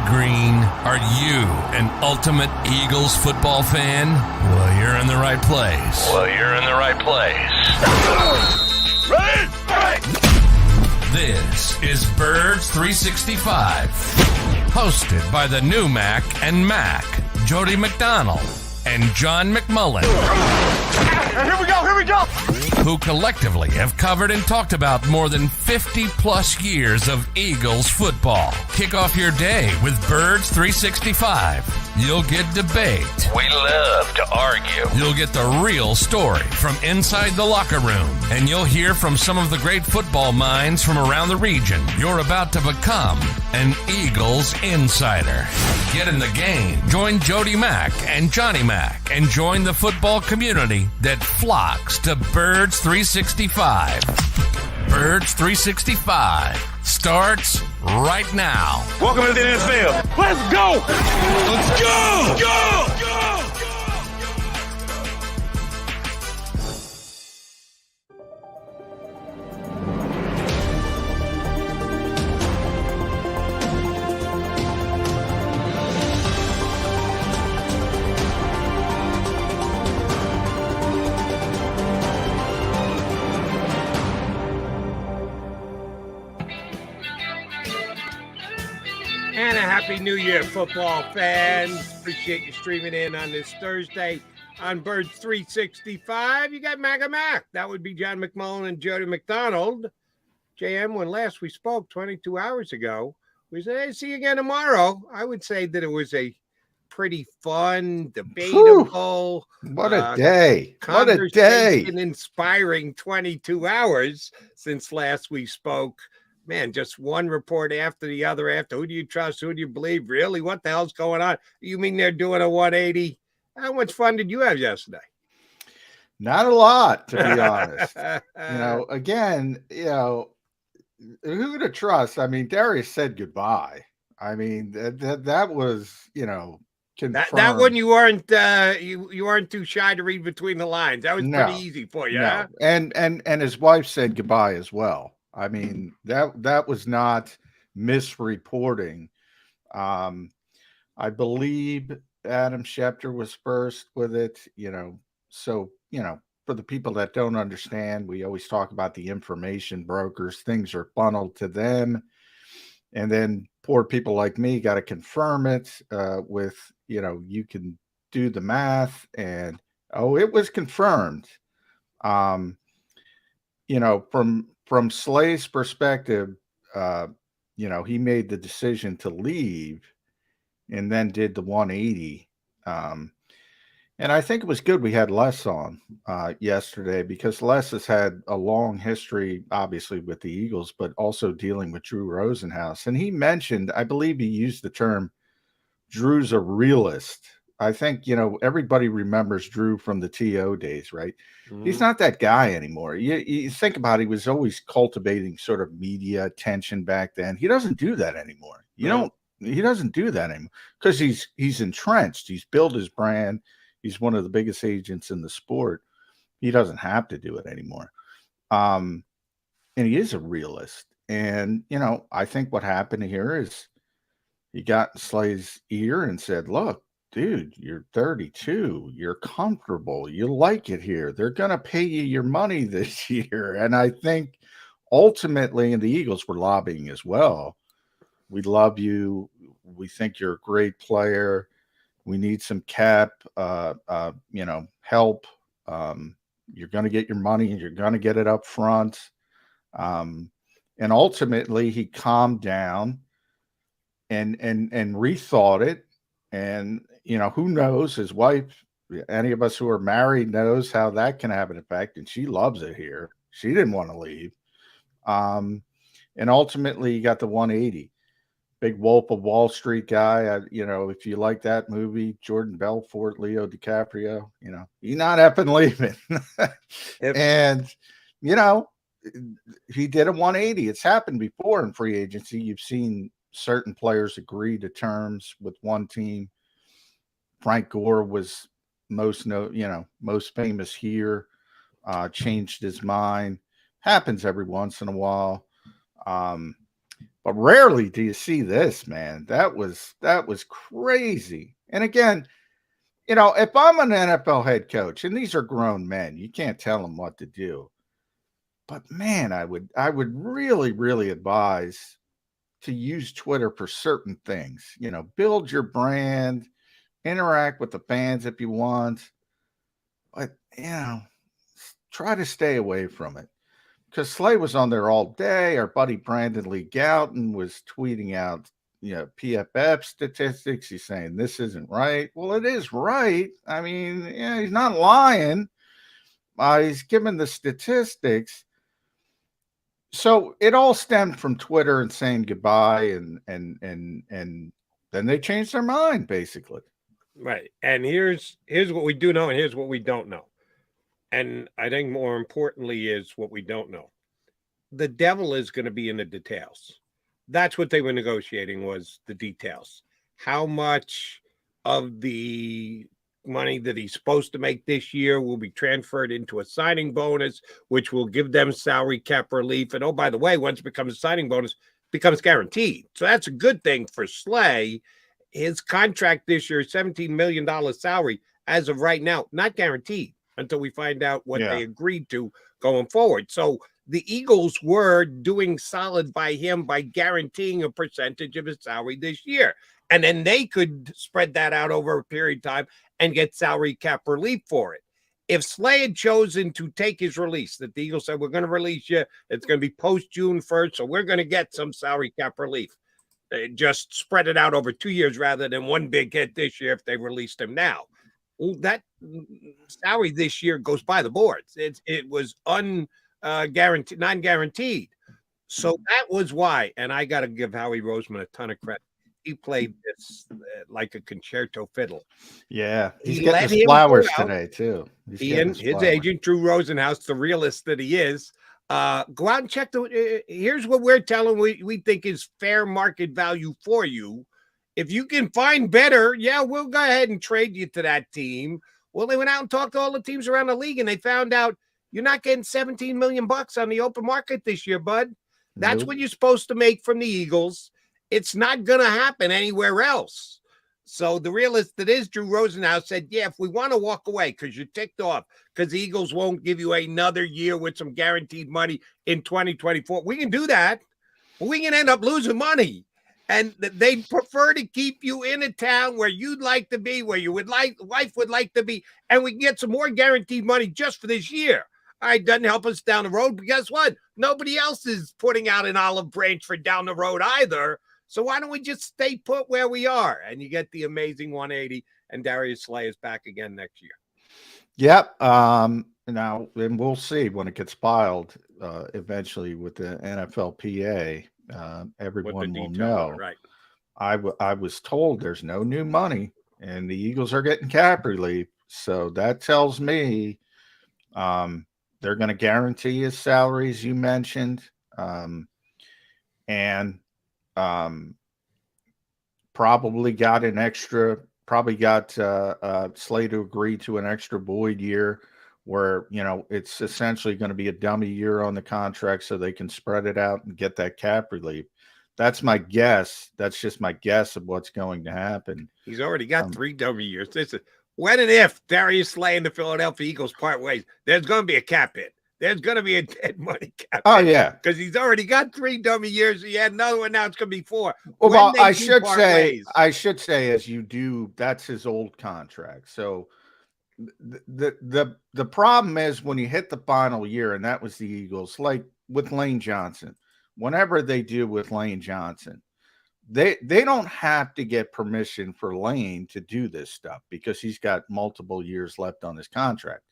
green? Are you an ultimate Eagles football fan? Well, you're in the right place. Ready? Right. This is Birds 365, hosted by the new Mac and Mac, Jody McDonald and John McMullen. Here we go. Who collectively have covered and talked about more than 50 plus years of Eagles football. Kick off your day with Birds 365. You'll get debate. We love to argue. You'll get the real story from inside the locker room. And you'll hear from some of the great football minds from around the region. You're about to become an Eagles insider. Get in the game. Join Jody Mack and Johnny Mack and join the football community that flocks to Birds 365. Birds 365 starts right now. Welcome to the NFL. Let's go! Go! And a happy new year, football fans. Appreciate you streaming in on this Thursday on Birds 365. You got Mac and Mac. That would be John McMullen and Jody McDonald. JM, when last we spoke 22 hours ago, we said, hey, see you again tomorrow. I would say that it was a pretty fun, debatable. What a day. What a day. Inspiring 22 hours since last we spoke. Man, just one report after the other. Who do you trust? Who do you believe? Really? What the hell's going on? You mean they're doing a 180? How much fun did you have yesterday? Not a lot, to be honest. Who to trust? I mean, Darius said goodbye. I mean, that was, confirmed. That one you weren't you weren't too shy to read between the lines. That was pretty easy for you. No. Huh? And his wife said goodbye as well. I mean, that was not misreporting. I believe Adam Schefter was first with it, So, for the people that don't understand, we always talk about the information brokers. Things are funneled to them. And then poor people like me got to confirm it with, you can do the math. And, it was confirmed. From Slay's perspective, he made the decision to leave and then did the 180. And I think it was good we had Les on yesterday because Les has had a long history, obviously, with the Eagles, but also dealing with Drew Rosenhaus. And he mentioned, I believe he used the term, Drew's a realist. I think, everybody remembers Drew from the TO days, right? Mm-hmm. He's not that guy anymore. You think about it, he was always cultivating sort of media attention back then. He doesn't do that anymore. He doesn't do that anymore because he's entrenched. He's built his brand. He's one of the biggest agents in the sport. He doesn't have to do it anymore. And he is a realist. And, I think what happened here is he got in Slay's ear and said, look, dude, you're 32. You're comfortable. You like it here. They're going to pay you your money this year. And I think ultimately, and the Eagles were lobbying as well, we love you. We think you're a great player. We need some cap, help. You're going to get your money and you're going to get it up front. And ultimately, he calmed down and rethought it. And, who knows, his wife, any of us who are married knows how that can have an effect. And she loves it here. She didn't want to leave. And ultimately he got the 180. Big Wolf of Wall Street guy. If you like that movie, Jordan Belfort, Leo DiCaprio, he's not effing leaving. And, he did a 180. It's happened before in free agency. You've seen certain players agree to terms with one team. Frank Gore was most famous here, changed his mind. Happens every once in a while. But But rarely do you see this, man. That was crazy. And again, if I'm an NFL head coach, and these are grown men, you can't tell them what to do. But man, I would really, really advise to use Twitter for certain things. Build your brand, interact with the fans if you want, but try to stay away from it. Because Slay was on there all day. Our buddy Brandon Lee Gouton was tweeting out, PFF statistics. He's saying this isn't right. Well, it is right. I mean, he's not lying. He's giving the statistics. So it all stemmed from Twitter and saying goodbye, and then they changed their mind, basically. Right. And here's what we do know, and here's what we don't know. And I think more importantly is what we don't know. The devil is going to be in the details. That's what they were negotiating, was the details. How much of the money that he's supposed to make this year will be transferred into a signing bonus, which will give them salary cap relief. And oh, by the way, once it becomes a signing bonus, it becomes guaranteed. So that's a good thing for Slay. His contract this year, $17 million salary, as of right now, not guaranteed until we find out what they agreed to going forward. So the Eagles were doing solid by him by guaranteeing a percentage of his salary this year. And then they could spread that out over a period of time and get salary cap relief for it. If Slay had chosen to take his release, that the Eagles said, we're going to release you, it's going to be post June 1st, so we're going to get some salary cap relief. They just spread it out over 2 years rather than one big hit this year if they released him now. Well, that salary this year goes by the boards. It was non-guaranteed. So that was why. And I got to give Howie Roseman a ton of credit. He played this like a concerto fiddle. Yeah, he's getting his flowers today too. His agent, Drew Rosenhaus, the realist that he is, go out and check here's what we're telling we think is fair market value for you. If you can find better, we'll go ahead and trade you to that team. Well, they went out and talked to all the teams around the league, and they found out you're not getting $17 million on the open market this year, bud. That's what you're supposed to make from the Eagles. It's not going to happen anywhere else. So the realist that is Drew Rosenhaus said, if we want to walk away because you're ticked off because the Eagles won't give you another year with some guaranteed money in 2024, we can do that. But we can end up losing money. And they'd prefer to keep you in a town where you'd like to be, where your wife would like to be, and we can get some more guaranteed money just for this year. All right, doesn't help us down the road, but guess what? Nobody else is putting out an olive branch for down the road either. So why don't we just stay put where we are? And you get the amazing 180, and Darius Slay is back again next year. Yep. Now, and we'll see when it gets filed eventually with the NFLPA. Everyone will know. Right. I was told there's no new money, and the Eagles are getting cap relief. So that tells me they're going to guarantee his salaries you mentioned, and probably got Slay to agree to an extra void year where, it's essentially going to be a dummy year on the contract so they can spread it out and get that cap relief. That's my guess. That's just my guess of what's going to happen. He's already got 3 dummy years. When and if Darius Slay and the Philadelphia Eagles part ways, there's going to be a cap hit. There's going to be a dead money cap. Oh, yeah. Because he's already got 3 dummy years. He had another one. Now it's going to be 4. Well, I should say, as you do, that's his old contract. So the problem is when you hit the final year, and that was the Eagles, like with Lane Johnson, whenever they do with Lane Johnson, they don't have to get permission for Lane to do this stuff because he's got multiple years left on his contract.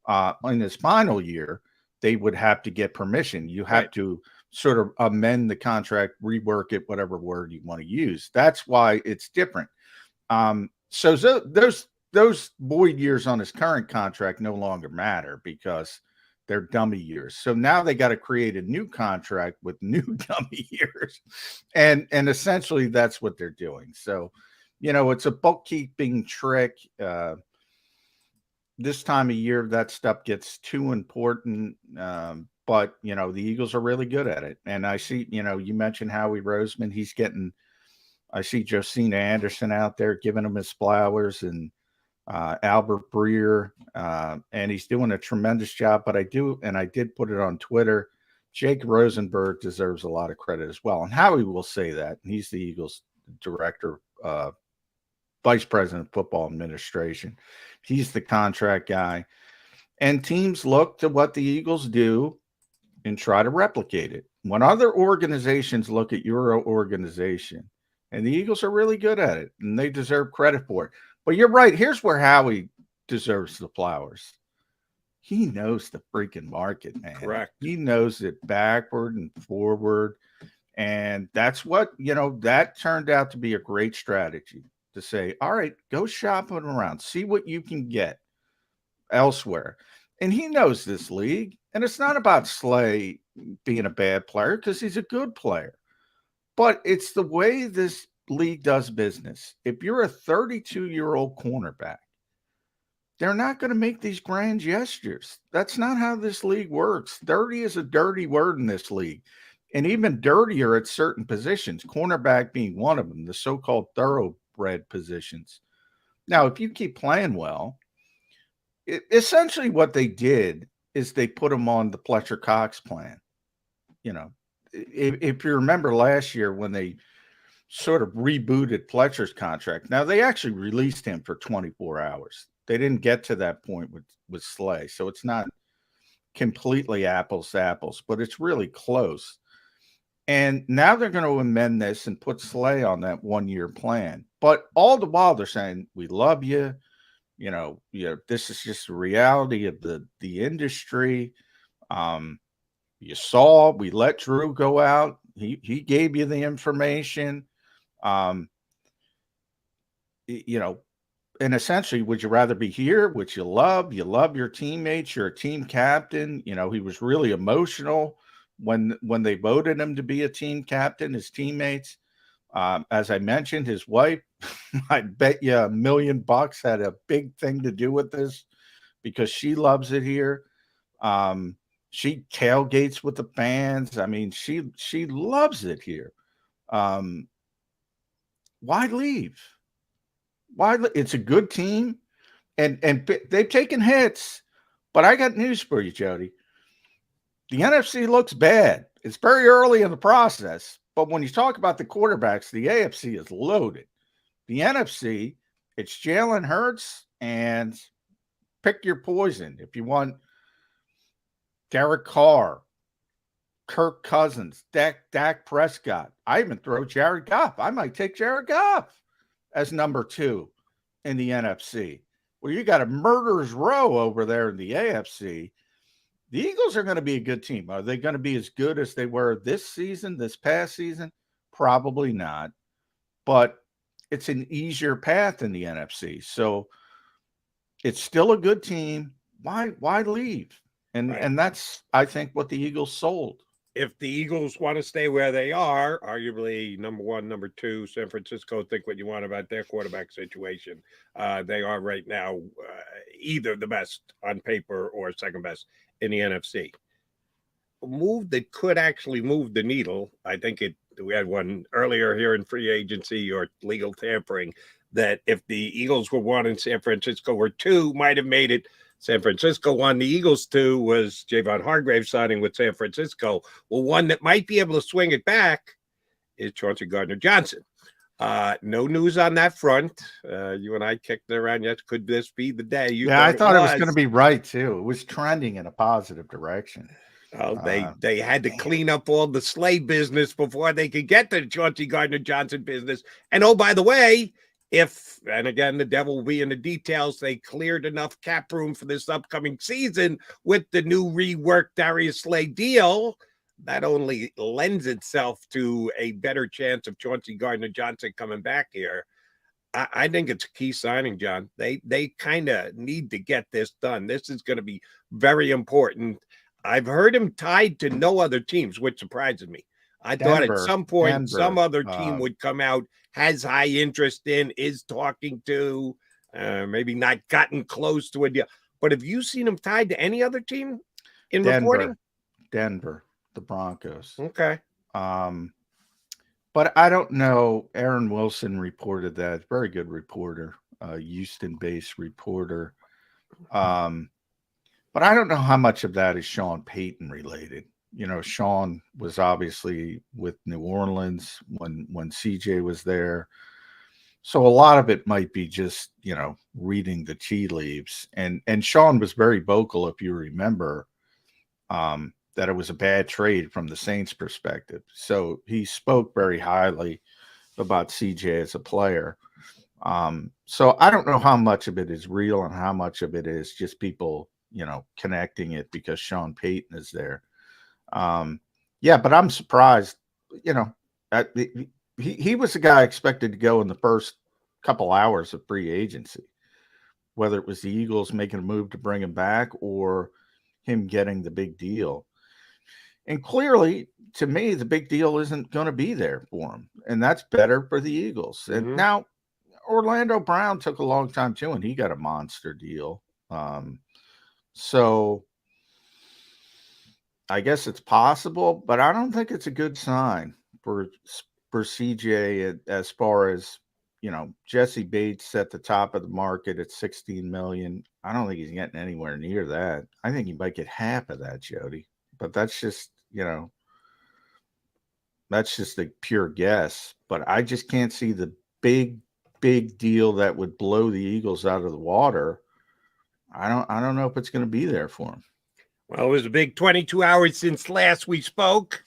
In his final year, they would have to get permission. You have to sort of amend the contract, rework it, whatever word you want to use. That's why it's different. So those void years on his current contract no longer matter because they're dummy years. So now they got to create a new contract with new dummy years. And essentially that's what they're doing. So, it's a bookkeeping trick. This time of year, that stuff gets too important. but, you know, the Eagles are really good at it. And I see, you know, you mentioned Howie Roseman. I see Josina Anderson out there giving him his flowers, and Albert Breer, and he's doing a tremendous job. But I did put it on Twitter, Jake Rosenberg deserves a lot of credit as well. And Howie will say that. He's the Eagles director, vice president of football administration. He's the contract guy. And teams look to what the Eagles do and try to replicate it. When other organizations look at your organization, and the Eagles are really good at it, and they deserve credit for it. But you're right. Here's where Howie deserves the flowers. He knows the freaking market, man. Correct. He knows it backward and forward. And that's what, you know, that turned out to be a great strategy to say, all right, go shopping around, see what you can get elsewhere. And he knows this league. And it's not about Slay being a bad player, because he's a good player. But it's the way this league does business. If you're a 32-year-old cornerback, they're not going to make these grand gestures. That's not how this league works. Dirty is a dirty word in this league, and even dirtier at certain positions, cornerback being one of them, the so-called thoroughbred positions. Now, if you keep playing well, essentially what they did is they put him on the Fletcher Cox plan. You know, if you remember last year when they sort of rebooted Fletcher's contract, now they actually released him for 24 hours. They didn't get to that point with Slay. So it's not completely apples to apples, but it's really close. And now they're going to amend this and put Slay on that 1-year plan. But all the while they're saying, we love you. You know, this is just the reality of the industry. You saw, we let Drew go out. He gave you the information. You know, and essentially, would you rather be here? Which you love your teammates. You're a team captain. You know, he was really emotional when they voted him to be a team captain, his teammates. As I mentioned, his wife, I bet you $1 million had a big thing to do with this, because she loves it here. She tailgates with the fans. I mean, she loves it here. Why leave? It's a good team, and they've taken hits. But I got news for you, Jody. The NFC looks bad. It's very early in the process, but when you talk about the quarterbacks, the AFC is loaded. The NFC, it's Jalen Hurts, and pick your poison. If you want Derek Carr, Kirk Cousins, Dak Prescott, I even throw Jared Goff. I might take Jared Goff as number 2 in the NFC. Well, you got a murderer's row over there in the AFC. The Eagles are going to be a good team. Are they going to be as good as they were this past season? Probably not. But it's an easier path in the NFC. So it's still a good team. Why leave? And that's, I think, what the Eagles sold. If the Eagles want to stay where they are, arguably number 1, number 2, San Francisco, think what you want about their quarterback situation. They are right now either the best on paper or second best in the NFC. A move that could actually move the needle, I think we had one earlier here in free agency or legal tampering, that if the Eagles were 1 and San Francisco were 2, might have made it San Francisco 1, the Eagles 2, was Javon Hargrave signing with San Francisco. Well, one that might be able to swing it back is Chauncey Gardner-Johnson. No news on that front. You and I kicked it around. Yes, could this be the day? I thought it was going to be right, too. It was trending in a positive direction. Oh, they had to clean up all the Slay business before they could get the Chauncey Gardner-Johnson business. And, oh, by the way, and again, the devil will be in the details, they cleared enough cap room for this upcoming season with the new reworked Darius Slay deal, that only lends itself to a better chance of Chauncey Gardner-Johnson coming back here. I think it's a key signing, John. They kind of need to get this done. This is going to be very important. I've heard him tied to no other teams, which surprises me. I thought at some point some other team would come out, has high interest in, is talking to, maybe not gotten close to a deal. But have you seen him tied to any other team in reporting? Denver, the Broncos. Okay. But I don't know. Aaron Wilson reported that. Very good reporter, Houston-based reporter. But I don't know how much of that is Sean Payton related. You know, Sean was obviously with New Orleans when CJ was there. So a lot of it might be just, you know, reading the tea leaves. And Sean was very vocal, if you remember, that it was a bad trade from the Saints' perspective. So he spoke very highly about CJ as a player. So I don't know how much of it is real and how much of it is just people, you know, connecting it because Sean Payton is there. Yeah, but I'm surprised, you know, he was the guy expected to go in the first couple hours of free agency, whether it was the Eagles making a move to bring him back or him getting the big deal. And clearly, to me, the big deal isn't going to be there for him. And that's better for the Eagles. And now Orlando Brown took a long time too, and he got a monster deal. So I guess it's possible, but I don't think it's a good sign for CJ as far as, you know, Jesse Bates at the top of the market at $16 million. I don't think he's getting anywhere near that. I think he might get half of that, Jody. But that's just, you know, that's just a pure guess. But I just can't see the big deal that would blow the Eagles out of the water. I don't know if it's going to be there for him. Well, it was a big 22 hours since last we spoke.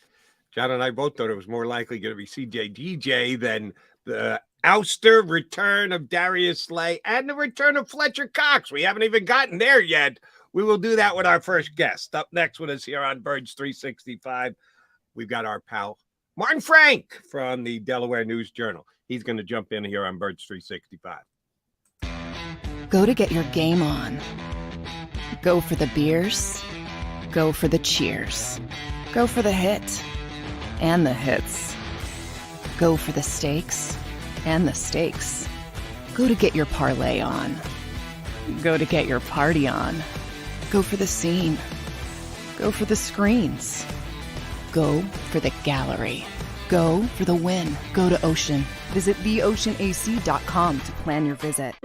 John and I both thought it was more likely going to be CJGJ than the ouster, return of Darius Slay, and the return of Fletcher Cox. We haven't even gotten there yet. We will do that with our first guest. Up next with us here on Birds 365, we've got our pal Martin Frank from the Delaware News Journal. He's going to jump in here on Birds 365. Go to get your game on. Go for the beers. Go for the cheers. Go for the hit and the hits. Go for the stakes and the stakes. Go to get your parlay on. Go to get your party on. Go for the scene. Go for the screens. Go for the gallery. Go for the win. Go to Ocean. Visit theoceanac.com to plan your visit.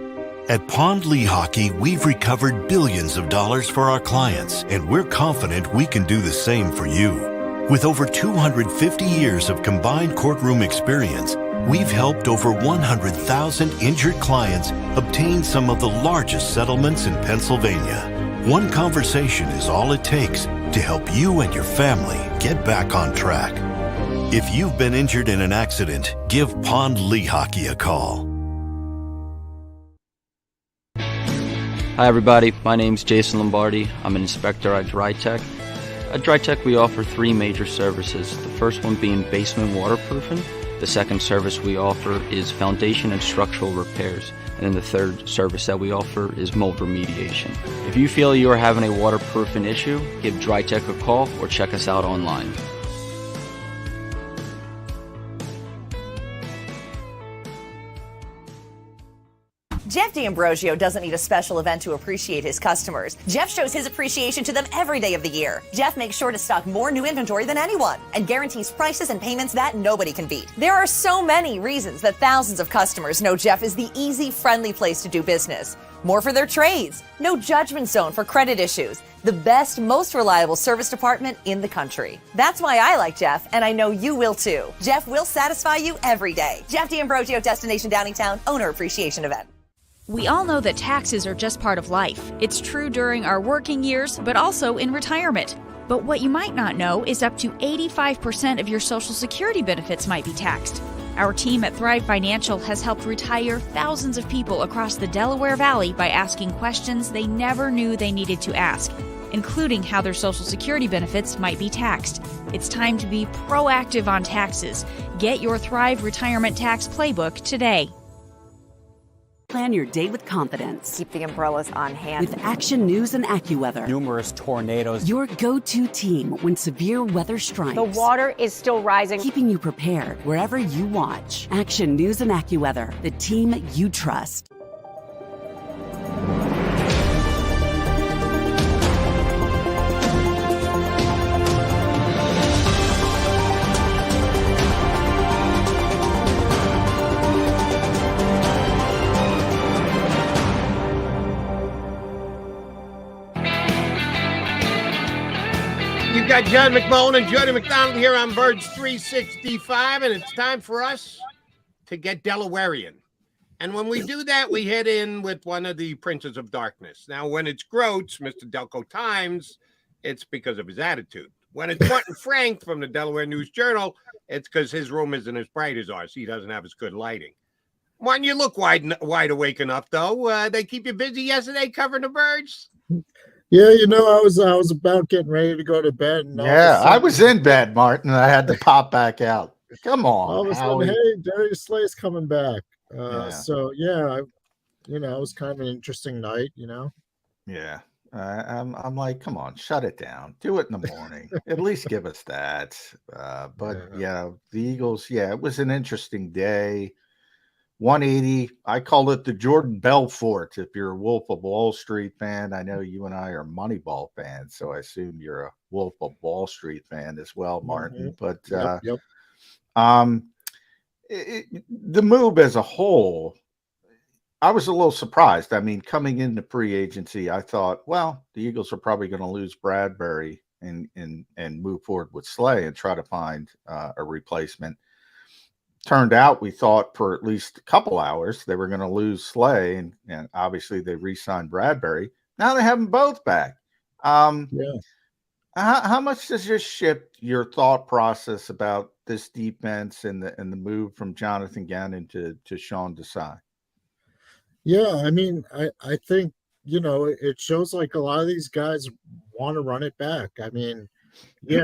At Pond Lehocky, we've recovered billions of dollars for our clients, and we're confident we can do the same for you. With over 250 years of combined courtroom experience, we've helped over 100,000 injured clients obtain some of the largest settlements in Pennsylvania. One conversation is all it takes to help you and your family get back on track. If you've been injured in an accident, give Pond Lehocky a call. Hi everybody, my name's Jason Lombardi. I'm an inspector at DryTech. At DryTech we offer three major services, the first one being basement waterproofing. The second service we offer is foundation and structural repairs. And then the third service that we offer is mold remediation. If you feel you are having a waterproofing issue, give DryTech a call or check us out online. Jeff D'Ambrosio doesn't need a special event to appreciate his customers. Jeff shows his appreciation to them every day of the year. Jeff makes sure to stock more new inventory than anyone and guarantees prices and payments that nobody can beat. There are so many reasons that thousands of customers know Jeff is the easy, friendly place to do business. More for their trades, no judgment zone for credit issues, the best, most reliable service department in the country. That's why I like Jeff, and I know you will too. Jeff will satisfy you every day. Jeff D'Ambrosio, Destination Downingtown, Owner Appreciation Event. We all know that taxes are just part of life. It's true during our working years, but also in retirement. But what you might not know is up to 85% of your Social Security benefits might be taxed. Our team at Thrive Financial has helped retire thousands of people across the Delaware Valley by asking questions they never knew they needed to ask, including how their Social Security benefits might be taxed. It's time to be proactive on taxes. Get your Thrive Retirement Tax Playbook today. Plan your day with confidence. Keep the umbrellas on hand. With Action News and AccuWeather. Numerous tornadoes. Your go-to team when severe weather strikes. The water is still rising. Keeping you prepared wherever you watch. Action News and AccuWeather, the team you trust. got John McMullen and Jody McDonald here on Birds 365, and it's time for us to get Delawarean. And when we do that, we head in with one of the Princes of Darkness. Now, when it's Groats, Mr. Delco Times, it's because of his attitude. When it's Martin Frank from the Delaware News Journal, it's because his room isn't as bright as ours. He doesn't have as good lighting. Martin, you look wide awake enough, though. They keep you busy yesterday covering the Birds? Yeah, I was about getting ready to go to bed. And I was in bed, Martin. I had to pop back out. Come on. All of a sudden, hey, Darius Slay's coming back. So, it was kind of an interesting night, Yeah. I'm like, come on, shut it down. Do it in the morning. At least give us that. The Eagles, it was an interesting day. 180. I call it the Jordan Belfort. If you're a Wolf of Wall Street fan, I know you and I are Moneyball fans, so I assume you're a Wolf of Wall Street fan as well, Martin. Mm-hmm. But yep. The move as a whole, I was a little surprised. I mean, coming into free agency, I thought, well, the Eagles are probably going to lose Bradbury and move forward with Slay and try to find a replacement. Turned out we thought for at least a couple hours they were going to lose Slay, and obviously they re-signed Bradbury. Now they have them both back. How much does this shift your thought process about this defense and the move from Jonathan Gannon to Sean Desai? Yeah, I mean, I think, it shows like a lot of these guys want to run it back. I mean,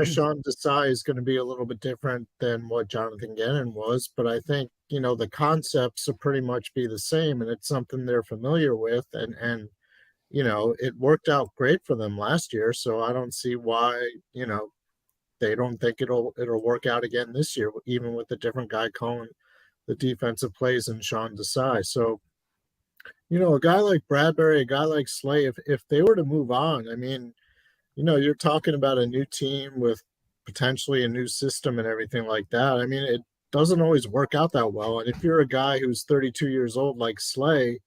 Sean Desai is going to be a little bit different than what Jonathan Gannon was, but I think, the concepts will pretty much be the same, and it's something they're familiar with, and it worked out great for them last year, so I don't see why, they don't think it'll work out again this year, even with a different guy calling the defensive plays and Sean Desai. So, a guy like Bradbury, a guy like Slay, if they were to move on, I mean, you're talking about a new team with potentially a new system and everything like that. I mean, it doesn't always work out that well. And if you're a guy who's 32 years old like Slay,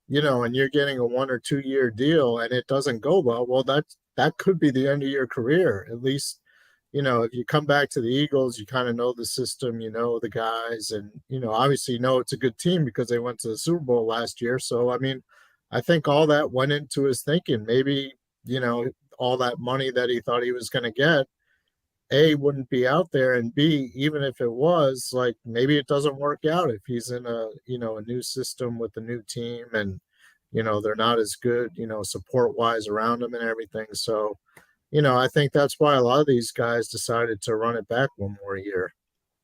and you're getting a 1 or 2 year deal and it doesn't go well, that could be the end of your career. At least, if you come back to the Eagles, you kind of know the system, the guys, and, obviously it's a good team because they went to the Super Bowl last year. So, I mean, I think all that went into his thinking. Maybe, all that money that he thought he was going to get, A, wouldn't be out there, and B, even if it was, like, maybe it doesn't work out if he's in a new system with a new team and, they're not as good, support-wise around him and everything. So, I think that's why a lot of these guys decided to run it back one more year.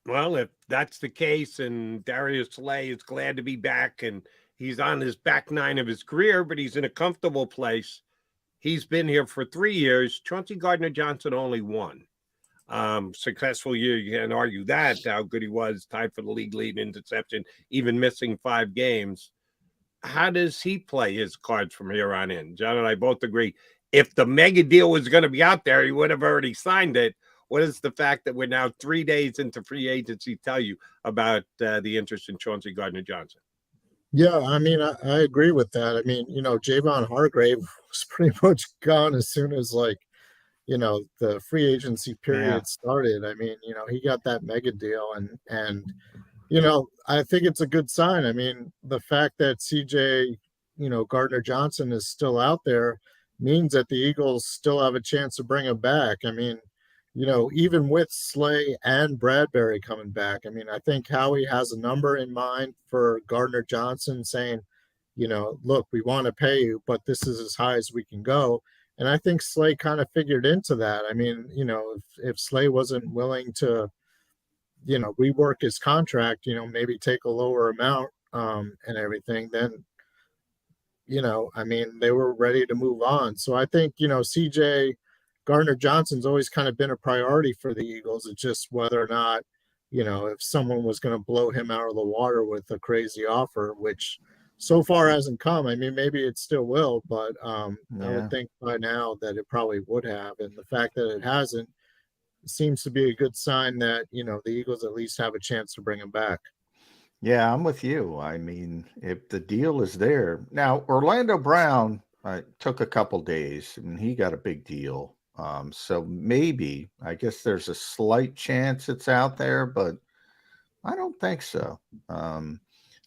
Well, if that's the case, and Darius Slay is glad to be back, and he's on his back nine of his career, but he's in a comfortable place. He's been here for 3 years. Chauncey Gardner-Johnson only one. Successful year, you can't argue that, how good he was, tied for the league lead in interception, even missing 5 games. How does he play his cards from here on in? John and I both agree. If the mega deal was going to be out there, he would have already signed it. What does the fact that we're now 3 days into free agency tell you about the interest in Chauncey Gardner-Johnson? Yeah, I mean, I agree with that. I mean, Javon Hargrave was pretty much gone as soon as, like, the free agency period started. I mean, he got that mega deal, and I think it's a good sign. I mean, the fact that CJ, Gardner-Johnson is still out there means that the Eagles still have a chance to bring him back. I mean, even with Slay and Bradbury coming back, I mean, I think Howie has a number in mind for Gardner-Johnson saying, look, we want to pay you, but this is as high as we can go. And I think Slay kind of figured into that. I mean, if Slay wasn't willing to, rework his contract, maybe take a lower amount and everything, then, I mean, they were ready to move on. So I think, CJ Gardner-Johnson's always kind of been a priority for the Eagles. It's just whether or not, if someone was going to blow him out of the water with a crazy offer, which so far hasn't come. I mean, maybe it still will, but I would think by now that it probably would have. And the fact that it hasn't seems to be a good sign that, the Eagles at least have a chance to bring him back. Yeah, I'm with you. I mean, if the deal is there. Now, Orlando Brown took a couple days, and he got a big deal. So maybe, I guess there's a slight chance it's out there, but I don't think so.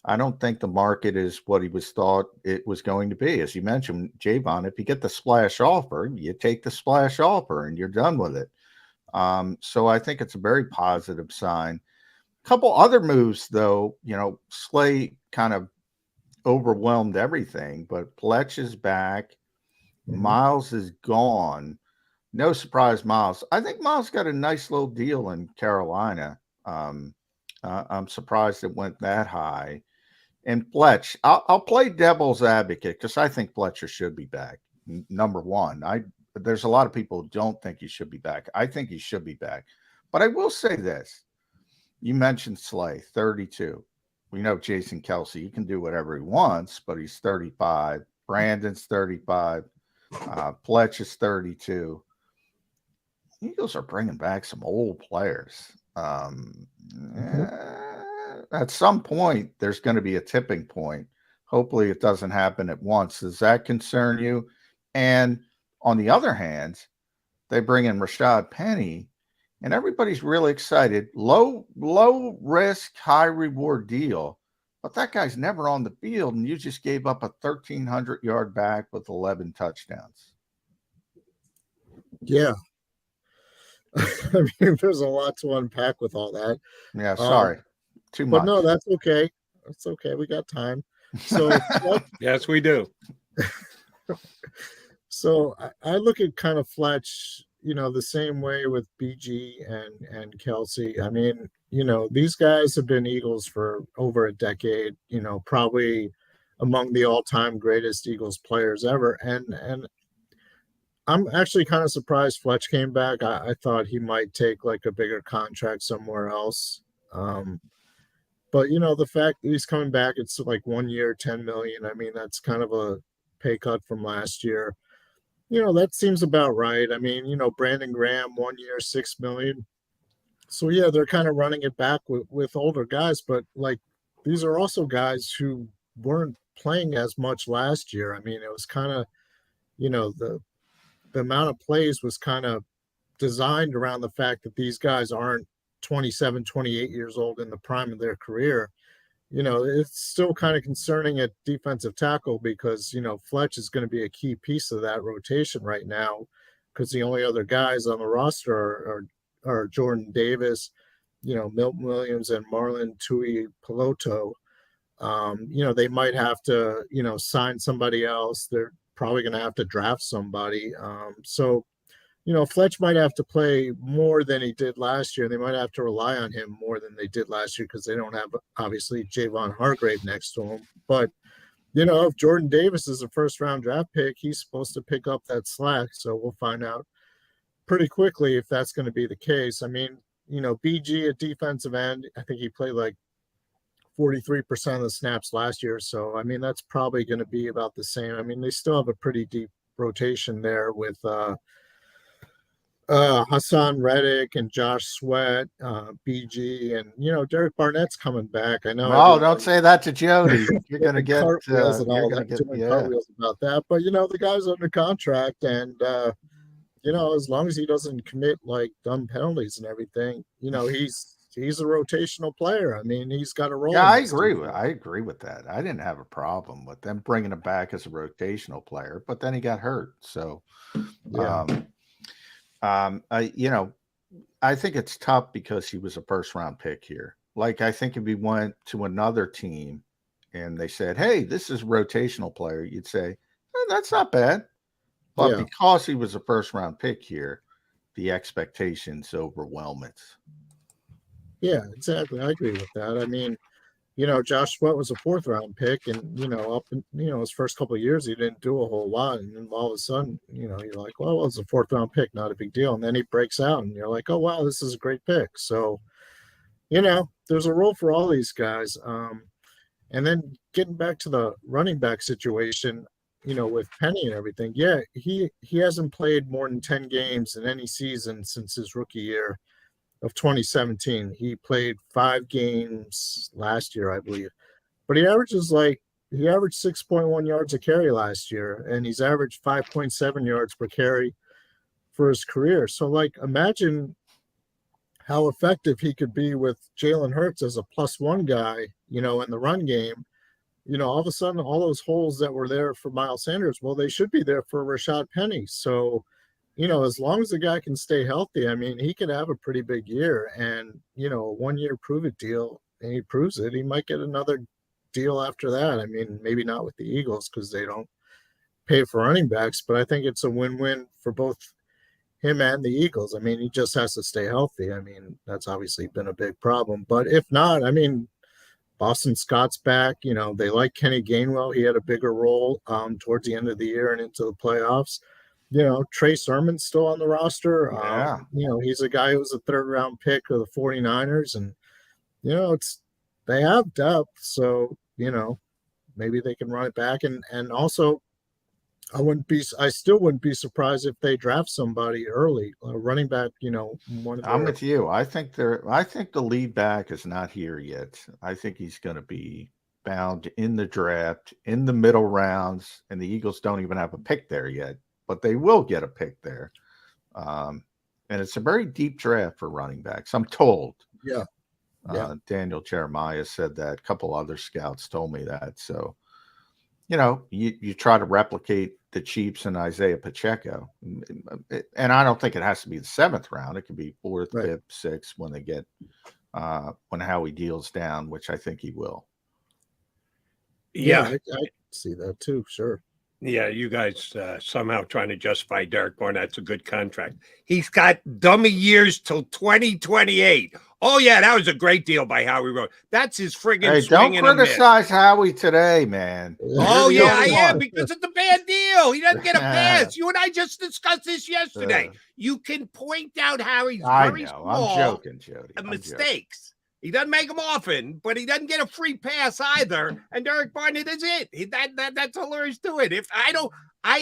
I don't think the market is what he was thought it was going to be. As you mentioned, Javon, if you get the splash offer, you take the splash offer and you're done with it. So I think it's a very positive sign. A couple other moves, though, Slay kind of overwhelmed everything, but Fletch is back. Mhm. Miles is gone. No surprise, Miles. I think Miles got a nice little deal in Carolina. I'm surprised it went that high. And Fletch, I'll play devil's advocate because I think Fletcher should be back. Number one, there's a lot of people who don't think he should be back. I think he should be back. But I will say this. You mentioned Slay, 32. We know Jason Kelsey, he can do whatever he wants, but he's 35. Brandon's 35. Fletch is 32. Eagles are bringing back some old players. At some point, there's going to be a tipping point. Hopefully, it doesn't happen at once. Does that concern you? And on the other hand, they bring in Rashad Penny, and everybody's really excited. Low risk, high reward deal. But that guy's never on the field, and you just gave up a 1,300-yard back with 11 touchdowns. Yeah. I mean, there's a lot to unpack with all that. Yeah, sorry. Too much. But no, that's okay. That's okay. We got time. So yes, we do. So I look at kind of Fletch, the same way with BG and Kelsey. I mean, these guys have been Eagles for over a decade, probably among the all-time greatest Eagles players ever. And I'm actually kind of surprised Fletch came back. I thought he might take like a bigger contract somewhere else. But the fact that he's coming back, it's like 1 year, 10 million. I mean, that's kind of a pay cut from last year. That seems about right. I mean, Brandon Graham, 1 year, 6 million. So yeah, they're kind of running it back with older guys, but like these are also guys who weren't playing as much last year. I mean, it was kind of, the amount of plays was kind of designed around the fact that these guys aren't 27, 28 years old in the prime of their career. It's still kind of concerning at defensive tackle because, Fletch is going to be a key piece of that rotation right now because the only other guys on the roster are Jordan Davis, Milton Williams and Marlon Tui Peloto. They might have to, sign somebody else. They're probably going to have to draft somebody. So Fletch might have to play more than he did last year. They might have to rely on him more than they did last year because they don't have, obviously, Javon Hargrave next to him. But, if Jordan Davis is a first-round draft pick, he's supposed to pick up that slack. So we'll find out pretty quickly if that's going to be the case. I mean, BG at defensive end, I think he played like 43% of the snaps last year. So, I mean, that's probably going to be about the same. I mean, they still have a pretty deep rotation there with Hassan Reddick and Josh Sweat, BG, and Derek Barnett's coming back. I know. Oh, don't say that to Jody. You're gonna get cartwheels and all gonna that. get Cartwheels about that, but the guy's under contract, and as long as he doesn't commit like dumb penalties and everything, he's a rotational player. I mean, he's got a role. Yeah, I agree with that. I didn't have a problem with them bringing him back as a rotational player, but then he got hurt. So, yeah. I think it's tough because he was a first-round pick here. Like, I think if he went to another team and they said, "Hey, this is a rotational player," you'd say, "That's not bad." But because he was a first-round pick here, the expectations overwhelm it. Yeah, exactly. I agree with that. I mean, Josh Sweat was a 4th-round pick, and up in his first couple of years, he didn't do a whole lot, and then all of a sudden, you're like, well, it's a 4th-round pick, not a big deal, and then he breaks out, and you're like, oh wow, this is a great pick. So, there's a role for all these guys. And then getting back to the running back situation, with Penny and everything, yeah, he hasn't played more than 10 games in any season since his rookie year of 2017. He played 5 games last year, I believe, but he averaged 6.1 yards a carry last year, and he's averaged 5.7 yards per carry for his career. So, like, imagine how effective he could be with Jalen Hurts as a +1 guy, in the run game. All of a sudden, all those holes that were there for Miles Sanders, well, they should be there for Rashad Penny. So, as long as the guy can stay healthy, I mean, he could have a pretty big year. And, a 1-year prove-it deal, and he proves it, he might get another deal after that. I mean, maybe not with the Eagles because they don't pay for running backs, but I think it's a win-win for both him and the Eagles. I mean, he just has to stay healthy. I mean, that's obviously been a big problem. But if not, I mean, Boston Scott's back. They like Kenny Gainwell. He had a bigger role towards the end of the year and into the playoffs. Trey Sermon's still on the roster. Yeah. He's a guy who was a 3rd-round pick of the 49ers. And, they have depth. So, maybe they can run it back. And also, I still wouldn't be surprised if they draft somebody early, running back, I'm with you. I think the lead back is not here yet. I think he's going to be found in the draft in the middle rounds, and the Eagles don't even have a pick there yet, but they will get a pick there. And it's a very deep draft for running backs, I'm told. Yeah. Daniel Jeremiah said that. A couple other scouts told me that. So, you try to replicate the Chiefs and Isaiah Pacheco. And I don't think it has to be the 7th round. It could be 4th, 5th, 6th when they get when Howie deals down, which I think he will. Yeah, I see that too. Sure. Yeah, you guys somehow trying to justify Derek Barnett's a good contract. He's got dummy years till 2028. Oh, yeah, that was a great deal by Howie Rowe. That's his friggin' swing. Don't criticize Howie today, man. Oh, yeah, I am, because it's a bad deal. He doesn't get a pass. You and I just discussed this yesterday. You can point out Howie's very small I'm joking, Jody. mistakes. He doesn't make them often, but he doesn't get a free pass either. And Derek Barnett is it. That's all there is to it. If I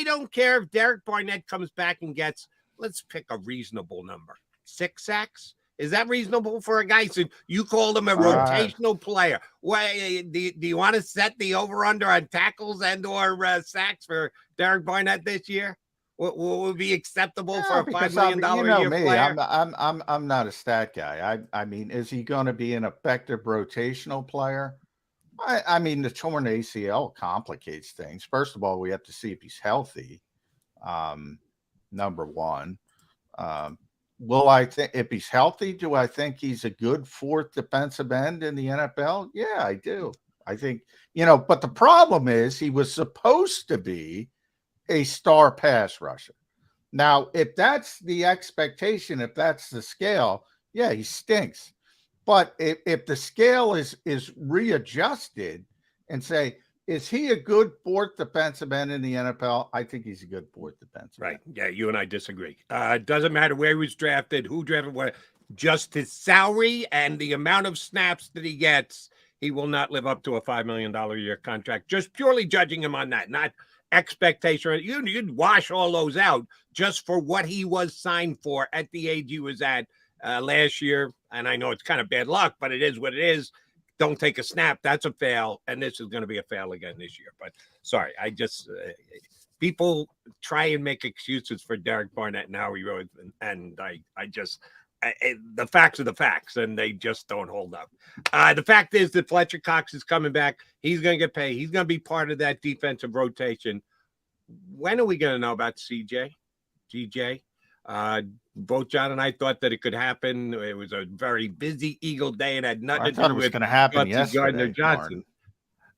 don't care if Derek Barnett comes back and gets, let's pick a reasonable number, 6 sacks. Is that reasonable for a guy? So you called him a rotational player. Do you want to set the over/under on tackles and/or sacks for Derek Barnett this year? What would be acceptable for a $5 million a year player? I'm not a stat guy. I mean, is he going to be an effective rotational player? I mean, the torn ACL complicates things. First of all, we have to see if he's healthy. Number one. Will I think if he's healthy, do I think he's a good 4th defensive end in the NFL? Yeah, I do. I think, but the problem is he was supposed to be a star pass rusher. Now, if that's the expectation, if that's the scale, yeah, he stinks. But if the scale is readjusted and say, is he a good 4th defensive end in the NFL? I think he's a good 4th defensive end. Yeah, you and I disagree. It doesn't matter where he was drafted, who drafted what, just his salary and the amount of snaps that he gets, he will not live up to a $5 million a year contract. Just purely judging him on that, not expectation. You'd wash all those out just for what he was signed for at the age he was at last year. And I know it's kind of bad luck, but it is what it is. Don't take a snap. That's a fail. And this is going to be a fail again this year. But sorry, I just people try and make excuses for Derek Barnett and Howie Rowe. And the facts are the facts, and they just don't hold up. The fact is that Fletcher Cox is coming back. He's going to get paid. He's going to be part of that defensive rotation. When are we going to know about CJGJ? Both John and I thought that it could happen. It was a very busy Eagle day and had nothing to do with Chauncey Gardner-Johnson.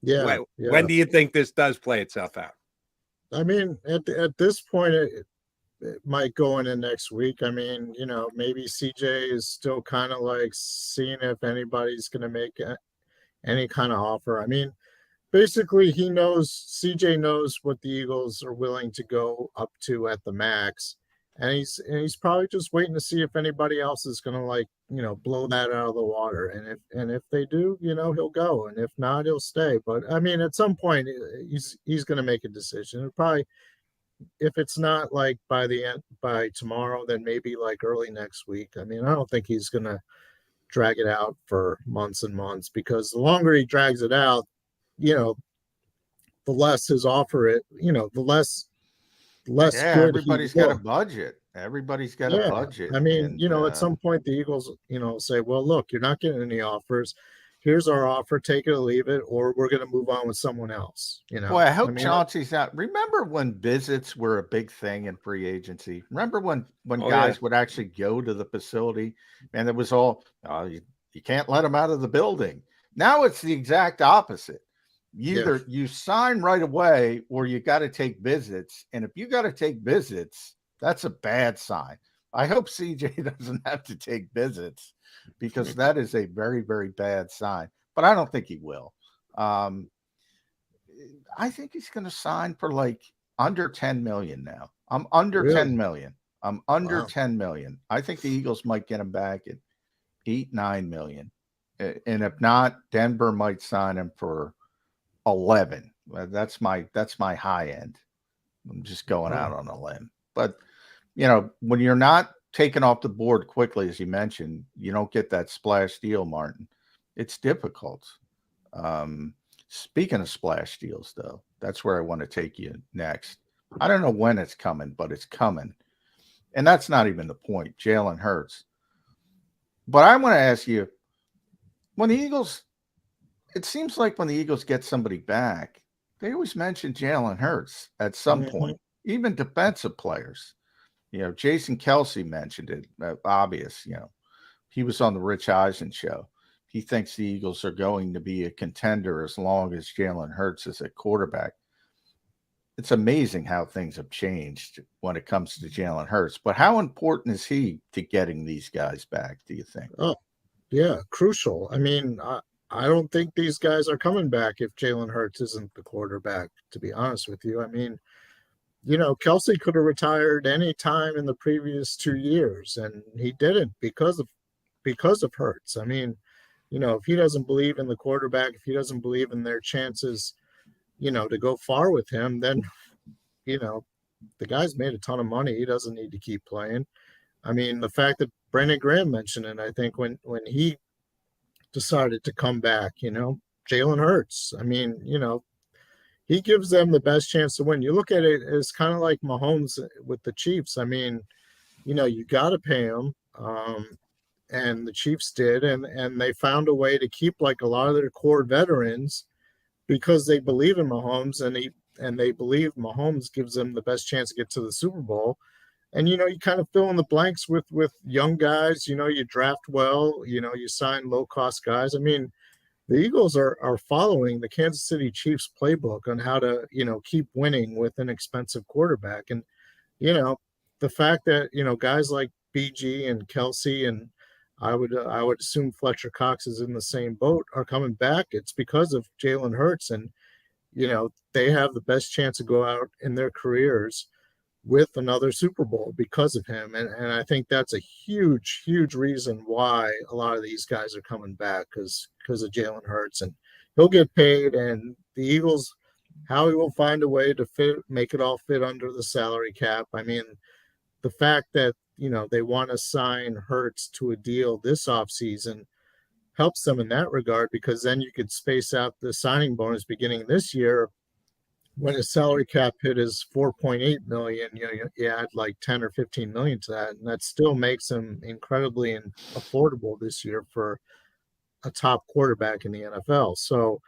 Yeah, When do you think this does play itself out? I mean, at this point, it might go into next week. I mean, maybe CJ is still kind of like seeing if anybody's going to make any kind of offer. I mean, basically, CJ knows what the Eagles are willing to go up to at the max. And he's probably just waiting to see if anybody else is going to blow that out of the water. And if they do, he'll go. And if not, he'll stay. But I mean, at some point he's going to make a decision. It'll probably, if it's not like by tomorrow, then maybe like early next week. I mean, I don't think he's going to drag it out for months and months, because the longer he drags it out, the less his offer the less yeah, good everybody's got a budget. Everybody's got a budget. I mean, and, at some point the Eagles, say, well, look, you're not getting any offers. Here's our offer, take it or leave it, or we're going to move on with someone else. Boy, I hope Chauncey's out. Remember when visits were a big thing in free agency? Remember when guys would actually go to the facility and it was all, you can't let them out of the building. Now it's the exact opposite. Either you sign right away or you got to take visits. And if you got to take visits, that's a bad sign. I hope CJ doesn't have to take visits because that is a very, very bad sign. But I don't think he will. I think he's going to sign for like under 10 million now. I'm under 10 million. I'm under 10 million. I think the Eagles might get him back at 8-9 million. And if not, Denver might sign him for 11. That's my high end. I'm just going out on a limb. But, when you're not taken off the board quickly, as you mentioned, you don't get that splash deal, Martin. It's difficult. Speaking of splash deals, though, that's where I want to take you next. I don't know when it's coming, but it's coming. And that's not even the point, Jalen Hurts. But I want to ask you, when the Eagles, it seems like when the Eagles get somebody back, they always mention Jalen Hurts at some point, even defensive players. Jason Kelsey mentioned it, obvious, he was on the Rich Eisen show. He thinks the Eagles are going to be a contender as long as Jalen Hurts is at quarterback. It's amazing how things have changed when it comes to Jalen Hurts. But how important is he to getting these guys back, do you think? Oh, yeah, crucial. I mean, I don't think these guys are coming back if Jalen Hurts isn't the quarterback, to be honest with you. I mean, Kelsey could have retired any time in the previous 2 years, and he didn't because of Hurts. I mean, if he doesn't believe in the quarterback, if he doesn't believe in their chances, to go far with him, then, the guy's made a ton of money. He doesn't need to keep playing. I mean, the fact that Brandon Graham mentioned it, I think when he decided to come back, Jalen Hurts, I mean, he gives them the best chance to win. You look at it as kind of like Mahomes with the Chiefs. I mean, you got to pay him. And the Chiefs did. And they found a way to keep like a lot of their core veterans because they believe in Mahomes and they believe Mahomes gives them the best chance to get to the Super Bowl. And, you kind of fill in the blanks with young guys, you draft well, you sign low cost guys. I mean, the Eagles are following the Kansas City Chiefs playbook on how to, keep winning with an expensive quarterback. And, the fact that, guys like BG and Kelsey and I would assume Fletcher Cox is in the same boat are coming back. It's because of Jalen Hurts. And, they have the best chance to go out in their careers with another Super Bowl because of him. And I think that's a huge, huge reason why a lot of these guys are coming back because of Jalen Hurts. And he'll get paid, and the Eagles, Howie will find a way to make it all fit under the salary cap. I mean, the fact that, they want to sign Hurts to a deal this offseason helps them in that regard, because then you could space out the signing bonus beginning this year. When his salary cap hit is 4.8 million, you add like 10 or 15 million to that, and that still makes him incredibly affordable this year for a top quarterback in the NFL. So,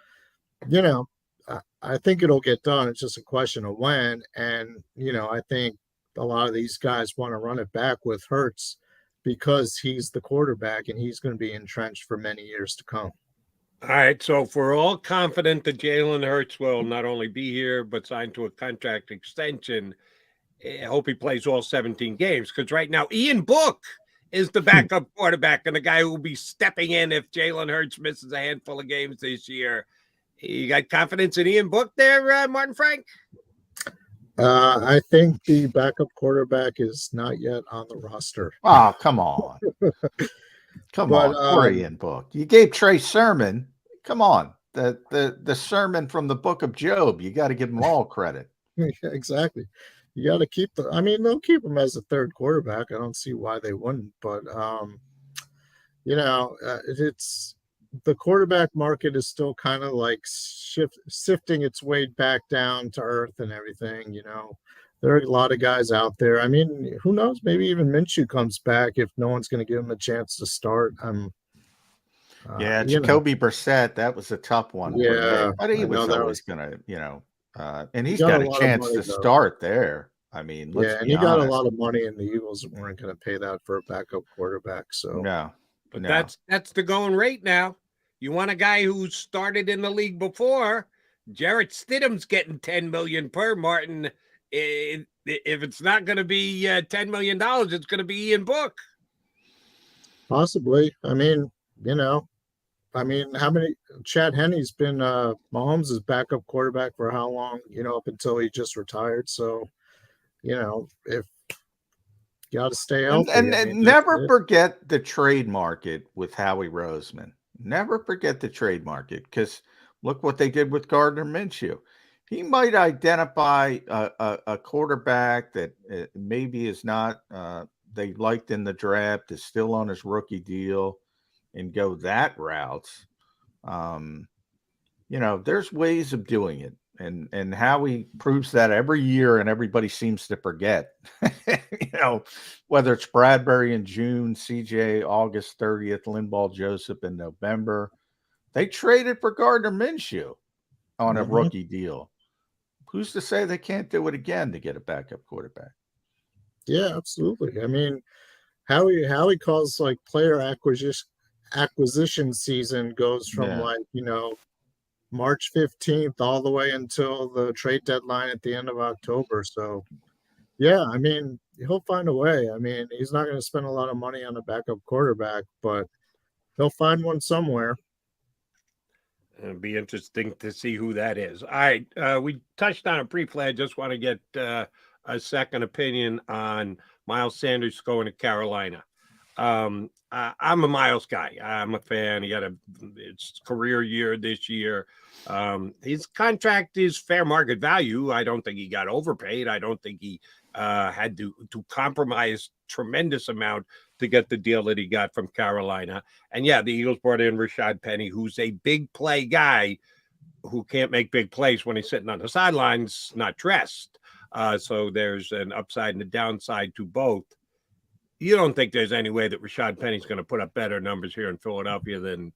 I think it'll get done. It's just a question of when. And, I think a lot of these guys want to run it back with Hurts because he's the quarterback and he's going to be entrenched for many years to come. All right, so if we're all confident that Jalen Hurts will not only be here, but sign to a contract extension, I hope he plays all 17 games, because right now Ian Book is the backup quarterback and the guy who will be stepping in if Jalen Hurts misses a handful of games this year. You got confidence in Ian Book there, Martin Frank? I think the backup quarterback is not yet on the roster. Oh, come on. Come on, Ian Book. You gave Trey Sermon. Come on. The sermon from the book of Job. You got to give them all credit. Yeah, exactly. You got to keep they'll keep him as a third quarterback. I don't see why they wouldn't, but it's the quarterback market is still kind of like sifting its way back down to earth and everything. there are a lot of guys out there. I mean, who knows? Maybe even Minshew comes back if no one's going to give him a chance to start. Yeah, You know, Jacoby Brissett, that was a tough one. yeah, But he I know was that always was. going to, and He he's got got a a lot of chance money to though. start there. I mean, let's Yeah, and be he got a honest. lot of money, and the Eagles weren't going to pay that for a backup quarterback. So No, But no. that's the going rate now. You want a guy who started in the league before. Jarrett Stidham's getting $10 million per, Martin. If it's not going to be $10 million, it's going to be Ian Book. possibly. I mean, how many? Chad Henney's been Mahomes' backup quarterback for how long? Up until he just retired. So, if you got to stay healthy. And I mean, never forget the trade market with Howie Roseman. Never forget the trade market, because look what they did with Gardner Minshew. He might identify a quarterback that maybe is not they liked in the draft, is still on his rookie deal, and go that route. There's ways of doing it. And Howie proves that every year, and everybody seems to forget. Whether it's Bradbury in June, CJ August 30th, Linval Joseph in November. They traded for Gardner Minshew on a rookie deal. Who's to say they can't do it again to get a backup quarterback? Yeah, absolutely. I mean, Howie calls like player acquisition season goes from March 15th all the way until the trade deadline at the end of October. So, yeah, I mean, he'll find a way. I mean, he's not going to spend a lot of money on a backup quarterback, but he'll find one somewhere. It'll be interesting to see who that is. All right, we touched on it briefly. I just want to get a second opinion on Miles Sanders going to Carolina. I'm a Miles guy. I'm a fan. He had it's career year this year. His contract is fair market value. I don't think he got overpaid. I don't think he had to compromise tremendous amount to get the deal that he got from Carolina. And yeah, the Eagles brought in Rashad Penny, who's a big play guy who can't make big plays when he's sitting on the sidelines, not dressed. So there's an upside and a downside to both. You don't think there's any way that Rashad Penny's going to put up better numbers here in Philadelphia than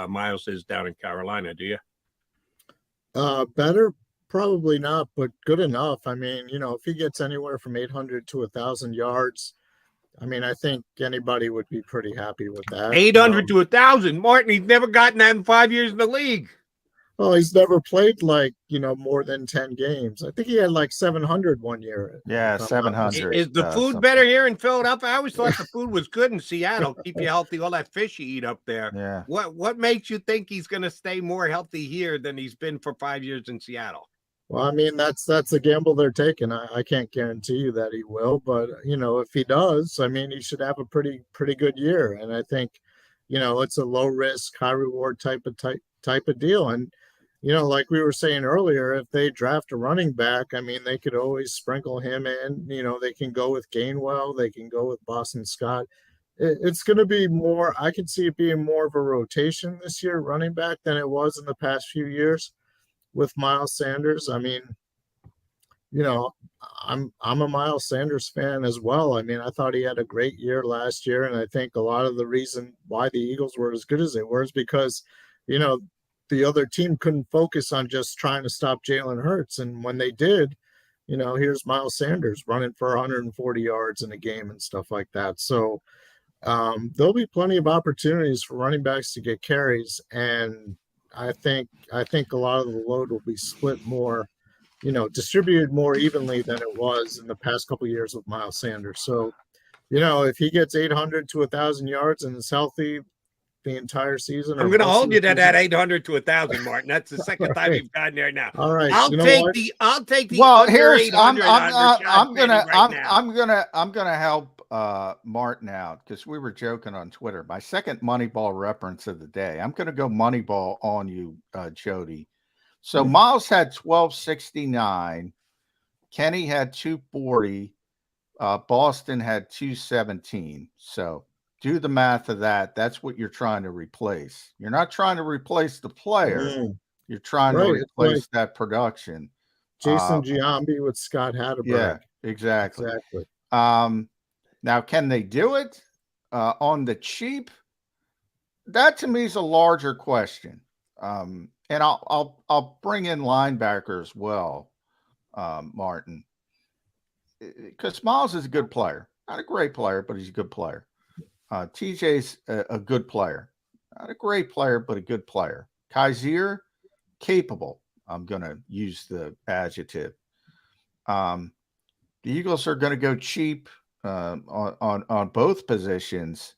Miles is down in Carolina, do you? Better, probably not, but good enough. I mean, if he gets anywhere from 800 to 1,000 yards, I mean, I think anybody would be pretty happy with that. 800 to 1,000. Martin, he's never gotten that in 5 years in the league. Well, he's never played more than 10 games. I think he had 700 one year. Yeah, 700. Is the food better here in Philadelphia? I always thought the food was good in Seattle. Keep you healthy, all that fish you eat up there. Yeah. What makes you think he's going to stay more healthy here than he's been for 5 years in Seattle? Well, I mean, that's a gamble they're taking. I can't guarantee you that he will, but if he does, I mean, he should have a pretty good year. And I think, it's a low risk, high reward type of deal. And like we were saying earlier, if they draft a running back, I mean, they could always sprinkle him in. They can go with Gainwell, they can go with Boston Scott. It's going to be more. I can see it being more of a rotation this year, running back, than it was in the past few years with Miles Sanders. I mean, I'm a Miles Sanders fan as well. I mean, I thought he had a great year last year, and I think a lot of the reason why the Eagles were as good as they were is because, the other team couldn't focus on just trying to stop Jalen Hurts, and when they did, here's Miles Sanders running for 140 yards in a game and stuff like that. So there'll be plenty of opportunities for running backs to get carries, and I think a lot of the load will be split more, distributed more evenly than it was in the past couple of years with Miles Sanders. So, if he gets 800 to 1,000 yards and is healthy the entire season, I'm going to hold you to that 800 to 1,000, Martin. That's the second time you've gotten there now. All right, I'll take the. Well, under here's 800 I'm gonna help Martin out, because we were joking on Twitter. My second Moneyball reference of the day. I'm gonna go Moneyball on you, Jody. So Miles had 1269, Kenny had 240, Boston had 217. So do the math of that. That's what you're trying to replace. You're not trying to replace the player. You're trying to replace that production. Jason Giambi with Scott Hatterberg. Yeah, exactly. Exactly. Now, can they do it on the cheap? That to me is a larger question. And I'll bring in linebacker as well, Martin, because Miles is a good player, not a great player, but he's a good player. TJ's a good player, not a great player, but a good player. Kaiser, capable. I'm going to use the adjective. The Eagles are going to go cheap on both positions.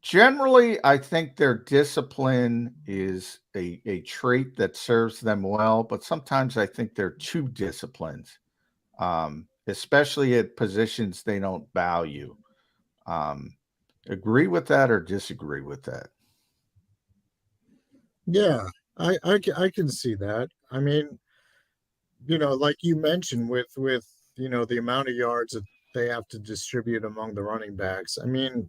Generally, I think their discipline is a trait that serves them well, but sometimes I think they're too disciplined, especially at positions they don't value. Agree with that or disagree with that? Yeah, I can see that. I mean, like you mentioned with the amount of yards that they have to distribute among the running backs. I mean,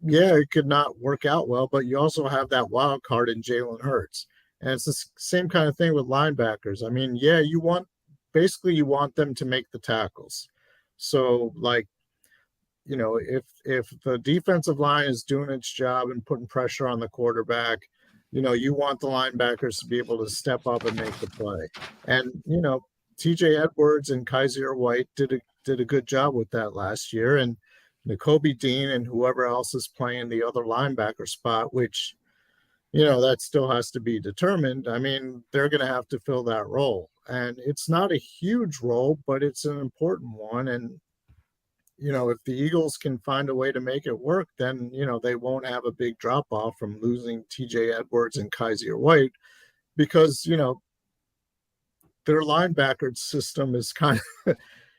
yeah, it could not work out well, but you also have that wild card in Jalen Hurts. And it's the same kind of thing with linebackers. I mean, yeah, you want them to make the tackles. So, like, if the defensive line is doing its job and putting pressure on the quarterback, you want the linebackers to be able to step up and make the play. And, TJ Edwards and Kaiser White did a good job with that last year. And Jacoby Dean and whoever else is playing the other linebacker spot, which, that still has to be determined. I mean, they're going to have to fill that role. And it's not a huge role, but it's an important one. And, if the Eagles can find a way to make it work, then, they won't have a big drop off from losing TJ Edwards and Kaiser White because, their linebacker system is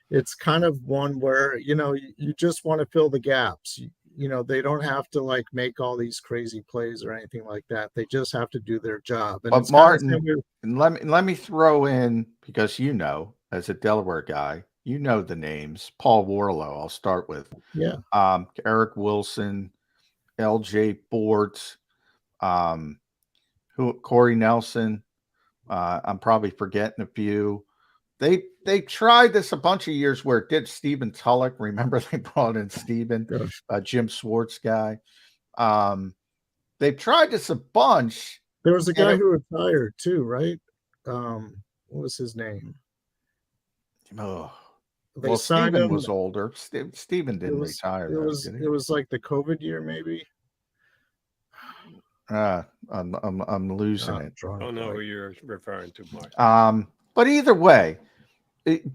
it's kind of one where, you just want to fill the gaps. They don't have to like make all these crazy plays or anything like that. They just have to do their job. And but Martin, let me throw in, because as a Delaware guy, the names. Paul Warlow, I'll start with. Yeah. Eric Wilson, LJ Bortz, Corey Nelson. I'm probably forgetting a few. They tried this a bunch of years where it did. Stephen Tulloch, remember they brought in Stephen, Jim Swartz guy. They've tried this a bunch. There was a guy who retired too, right? What was his name? Oh, Stephen was older. Stephen didn't retire. It was like the COVID year, maybe. I'm losing it. I don't know who you're referring to, Mark. But either way,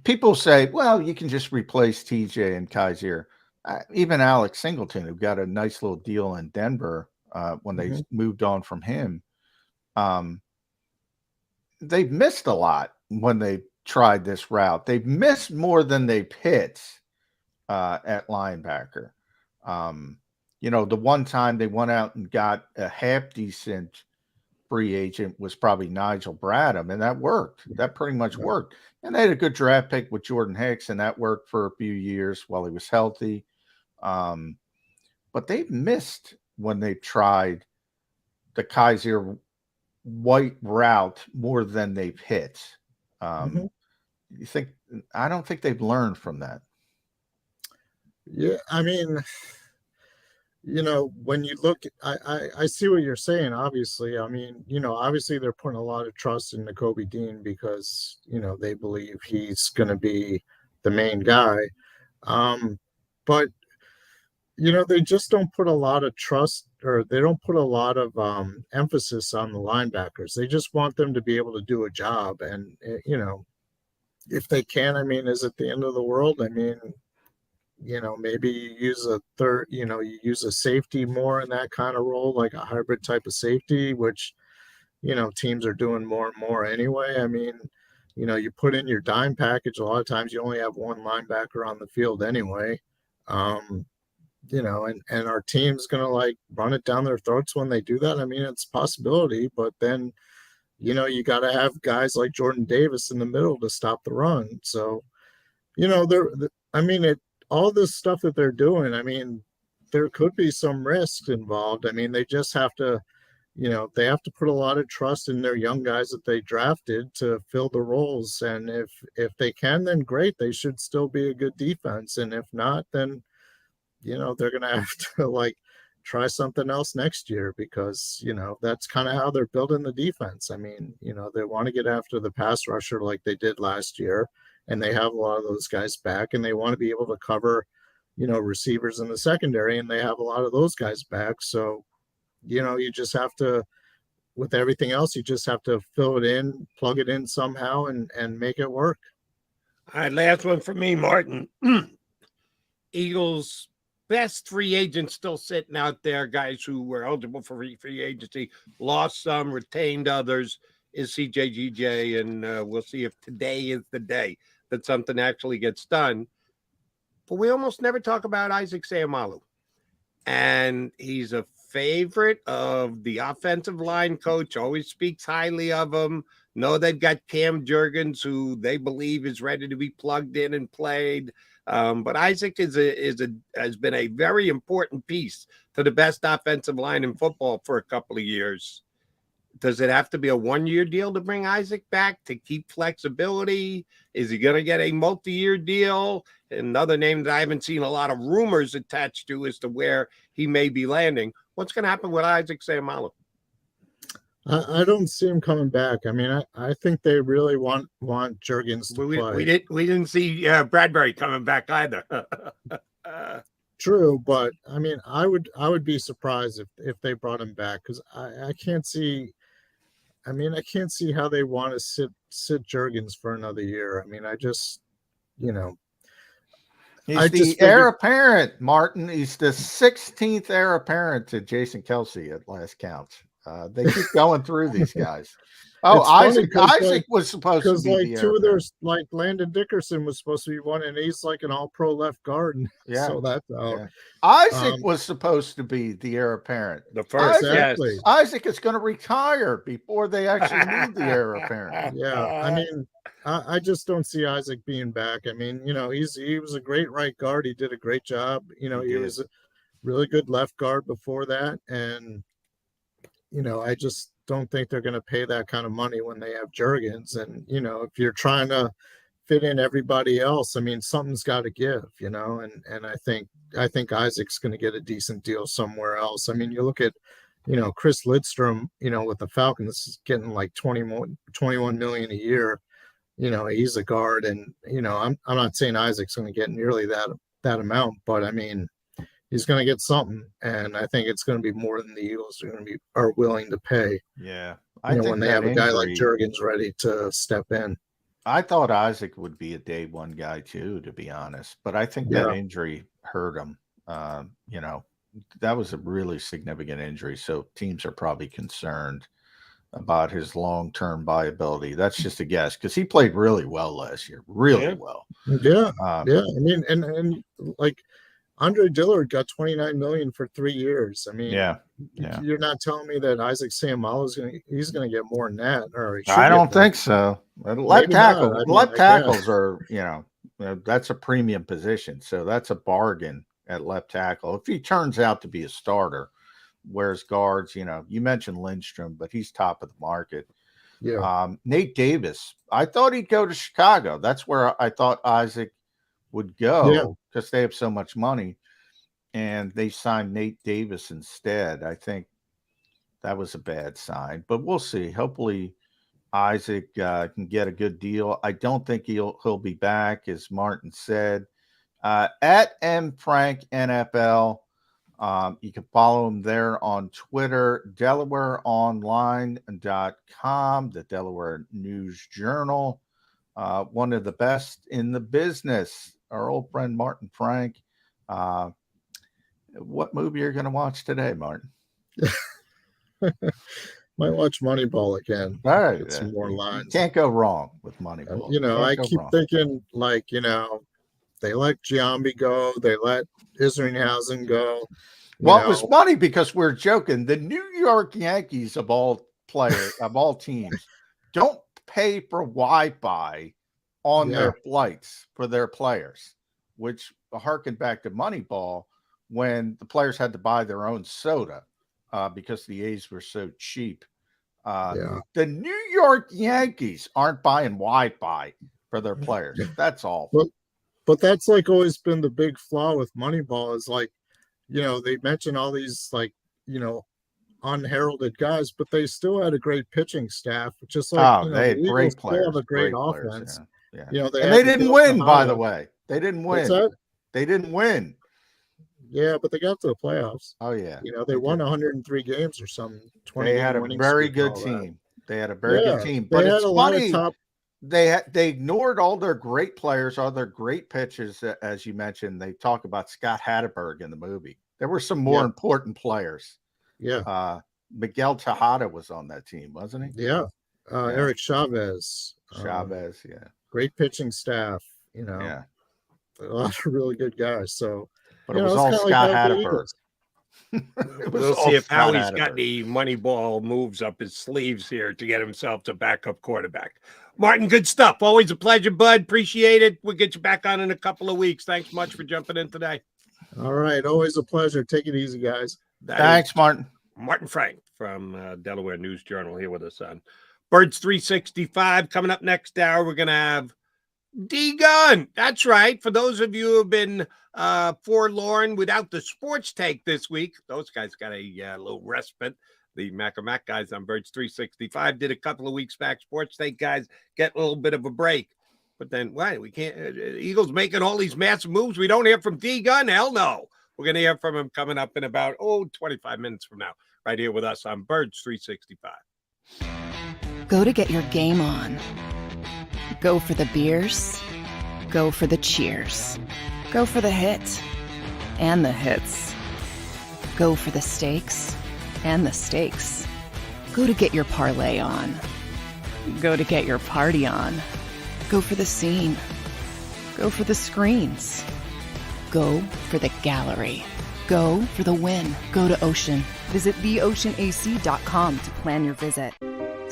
people say, well, you can just replace TJ and Kaiser. Even Alex Singleton, who got a nice little deal in Denver when they moved on from him. They've missed a lot when they tried this route. They've missed more than they've hit at linebacker. The one time they went out and got a half decent free agent was probably Nigel Bradham, and that worked. That pretty much worked. And they had a good draft pick with Jordan Hicks, and that worked for a few years while he was healthy. But they've missed when they've tried the Kaiser White route more than they've hit. I don't think they've learned from that. Yeah, I mean, when you look, I see what you're saying, obviously. I mean, obviously they're putting a lot of trust in Jacoby Dean because, they believe he's going to be the main guy. But, they just don't put a lot of trust, or they don't put a lot of emphasis on the linebackers. They just want them to be able to do a job. And, if they can, I mean, is it the end of the world? I mean, maybe you use a third, you use a safety more in that kind of role, like a hybrid type of safety, which, teams are doing more and more anyway. I mean, you put in your dime package. A lot of times you only have one linebacker on the field anyway. And our team's going to like run it down their throats when they do that. I mean, it's a possibility, but then, you got to have guys like Jordan Davis in the middle to stop the run. So, all this stuff that they're doing, I mean, there could be some risk involved. I mean, they just have to, they have to put a lot of trust in their young guys that they drafted to fill the roles. And if they can, then great. They should still be a good defense. And if not, then, they're going to have to like try something else next year, because, that's kind of how they're building the defense. I mean, they want to get after the pass rusher like they did last year, and they have a lot of those guys back, and they want to be able to cover, receivers in the secondary, and they have a lot of those guys back. So, you just have to, with everything else, you just have to fill it in, plug it in somehow, and make it work. All right, last one for me, Martin. Eagles' best free agents still sitting out there, guys who were eligible for free agency, lost some, retained others, is CJGJ, and we'll see if today is the day that something actually gets done. But we almost never talk about Isaac Seumalo. And he's a favorite of the offensive line coach, always speaks highly of him. Know they've got Cam Jurgens, who they believe is ready to be plugged in and played. But Isaac has been a very important piece to the best offensive line in football for a couple of years. Does it have to be a one-year deal to bring Isaac back to keep flexibility? Is he going to get a multi-year deal? Another name that I haven't seen a lot of rumors attached to as to where he may be landing. What's going to happen with Isaac Seumalo? I don't see him coming back. I mean, I think they really want Jurgens to play. We didn't see Bradbury coming back either. True, but I mean, I would be surprised if they brought him back, because I can't see. I mean, I can't see how they want to sit Jurgens for another year. I mean, I just, He's the heir apparent, Martin. He's the 16th heir apparent to Jason Kelce at last count. They keep going through these guese. Oh, Isaac was supposed to be like two of theirs, like Landon Dickerson was supposed to be one, and he's like an all-pro left guard. Yeah, so that's out. Yeah. Isaac was supposed to be the heir apparent. The first, exactly. Yes. Isaac is going to retire before they actually need the heir apparent. Yeah, I mean, I just don't see Isaac being back. I mean, he was a great right guard. He did a great job. He was a really good left guard before that, and I just don't think they're going to pay that kind of money when they have Jurgens. And, if you're trying to fit in everybody else, I mean, something's got to give, and I think Isaac's going to get a decent deal somewhere else. I mean, you look at, Chris Lidstrom, with the Falcons is getting like 21 million a year. He's a guard, and, I'm not saying Isaac's going to get nearly that amount, but I mean, he's going to get something, and I think it's going to be more than the Eagles are willing to pay. Yeah, when they have a guy like Jurgens ready to step in. I thought Isaac would be a day one guy too, to be honest, but I think that injury hurt him. That was a really significant injury, so teams are probably concerned about his long-term viability. That's just a guess, because he played really well last year, really well. Yeah, I mean, and like, Andre Dillard got $29 million for 3 years. I mean, you're not telling me that Isaac Seumalo he's going to get more than that, or I don't think so. Left tackles are, that's a premium position, so that's a bargain at left tackle. If he turns out to be a starter, whereas guards, you mentioned Lindstrom, but he's top of the market. Yeah. Nate Davis, I thought he'd go to Chicago. That's where I thought Isaac would go, because they have so much money, and they signed Nate Davis instead. I think that was a bad sign, but we'll see. Hopefully Isaac can get a good deal. I don't think he'll be back, as Martin said. At MFrankNFL, you can follow him there on Twitter, DelawareOnline.com, the Delaware News Journal, one of the best in the business. Our old friend Martin Frank. What movie are you going to watch today, Martin? Might watch Moneyball again. All right. Get some more lines. Can't go wrong with Moneyball. I keep thinking, like, they let Giambi go. They let Isringhausen go. Well, it was funny because we're joking. The New York Yankees of all teams don't pay for Wi-Fi on their flights for their players, which harkened back to Moneyball when the players had to buy their own soda because the A's were so cheap. Yeah. The New York Yankees aren't buying Wi-Fi for their players. That's all. But that's like always been the big flaw with Moneyball is like, they mention all these like, unheralded guys, but they still had a great pitching staff. Just like they had the great Eagles still players, have a great players, offense. Yeah. They and they didn't win, by the way. They didn't win. What's that? They didn't win. Yeah, but they got to the playoffs. Oh yeah. They won 103 games or something. They had a very good team. They had a very good team. But it's funny. They ignored all their great players, all their great pitchers, as you mentioned. They talk about Scott Hatteberg in the movie. There were some more important players. Yeah. Miguel Tejada was on that team, wasn't he? Yeah. Eric Chavez. Great pitching staff. A lot of really good guys. So, but it was all Scott Hatteberg. We'll see if Howie's got any Moneyball moves up his sleeves here to get himself to backup quarterback. Martin, good stuff. Always a pleasure, bud. Appreciate it. We'll get you back on in a couple of weeks. Thanks much for jumping in today. All right. Always a pleasure. Take it easy, guys. Thanks, Martin. Martin Frank from Delaware News Journal here with us on Birds 365. Coming up next hour, we're going to have D Gunn. That's right. For those of you who have been forlorn without the sports take this week, those guys got a little respite. The Mac guys on Birds 365 did a couple of weeks back. Sports take guys get a little bit of a break. But then, why? We can't. Eagles making all these massive moves. We don't hear from D Gunn. Hell no. We're going to hear from him coming up in about, 25 minutes from now, right here with us on Birds 365. Go to get your game on. Go for the beers. Go for the cheers. Go for the hit and the hits. Go for the stakes and the stakes. Go to get your parlay on. Go to get your party on. Go for the scene. Go for the screens. Go for the gallery. Go for the win. Go to Ocean. Visit theoceanac.com to plan your visit.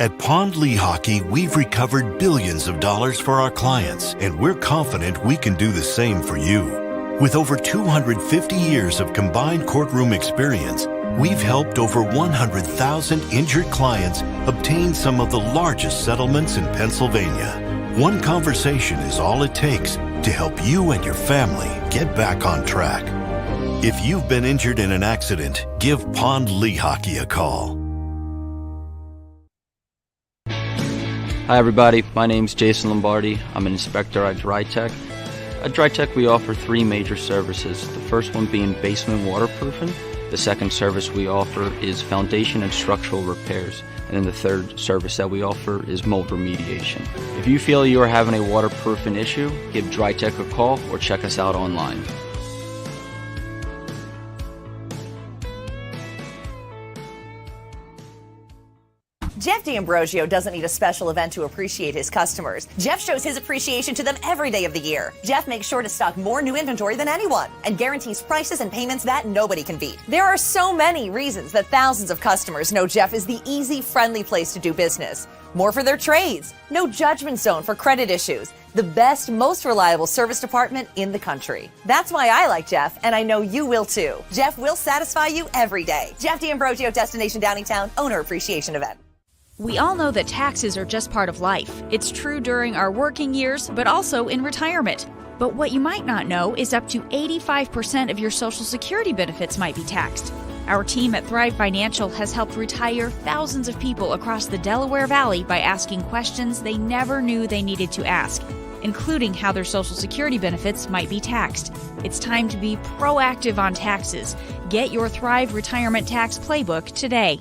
At Pond Lehocky, we've recovered billions of dollars for our clients, and we're confident we can do the same for you. With over 250 years of combined courtroom experience, we've helped over 100,000 injured clients obtain some of the largest settlements in Pennsylvania. One conversation is all it takes to help you and your family get back on track. If you've been injured in an accident, give Pond Lehocky a call. Hi everybody, my name's Jason Lombardi. I'm an inspector at DryTech. At DryTech we offer three major services. The first one being basement waterproofing. The second service we offer is foundation and structural repairs. And then the third service that we offer is mold remediation. If you feel you are having a waterproofing issue, give DryTech a call or check us out online. Jeff D'Ambrosio doesn't need a special event to appreciate his customers. Jeff shows his appreciation to them every day of the year. Jeff makes sure to stock more new inventory than anyone and guarantees prices and payments that nobody can beat. There are so many reasons that thousands of customers know Jeff is the easy, friendly place to do business. More for their trades, no judgment zone for credit issues, the best, most reliable service department in the country. That's why I like Jeff, and I know you will too. Jeff will satisfy you every day. Jeff D'Ambrosio, Destination Downingtown, Owner Appreciation Event. We all know that taxes are just part of life. It's true during our working years, but also in retirement. But what you might not know is up to 85% of your Social Security benefits might be taxed. Our team at Thrive Financial has helped retire thousands of people across the Delaware Valley by asking questions they never knew they needed to ask, including how their Social Security benefits might be taxed. It's time to be proactive on taxes. Get your Thrive Retirement Tax Playbook today.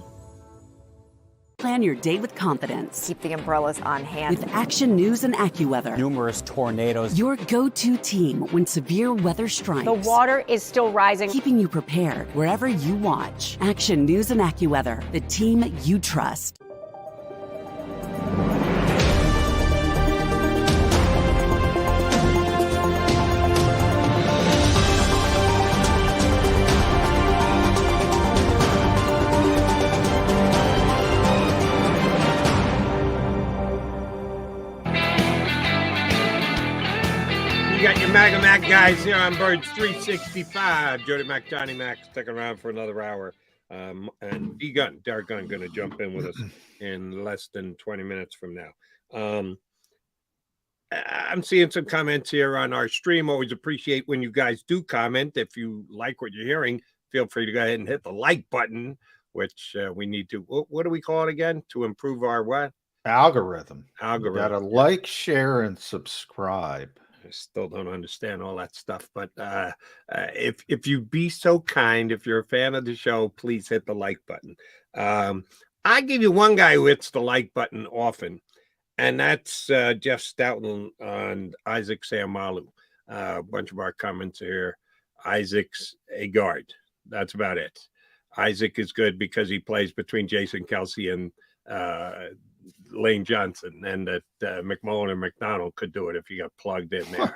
Plan your day with confidence. Keep the umbrellas on hand. With Action News and AccuWeather. Numerous tornadoes. Your go-to team when severe weather strikes. The water is still rising. Keeping you prepared wherever you watch. Action News and AccuWeather, the team you trust. Got your Mac guys here on Birds 365. Jody Mac, Johnny Mac, sticking around for another hour And Derek Gunn, going to jump in with us in less than 20 minutes from now. I'm seeing some comments here on our stream. Always appreciate when you guys do comment. If you like what you're hearing, feel free to go ahead and hit the like button, which we need to. What do we call it again? To improve our what? Algorithm. You gotta like, share, and subscribe. I still don't understand all that stuff, but if you be so kind, if you're a fan of the show, please hit the like button. I give you one guy who hits the like button often, and that's Jeff Stoughton and Isaac Seumalo. A bunch of our comments here. Isaac's a guard. That's about it. Isaac is good because he plays between Jason Kelsey and Lane Johnson, and that McMullen and McDonald could do it if you got plugged in there.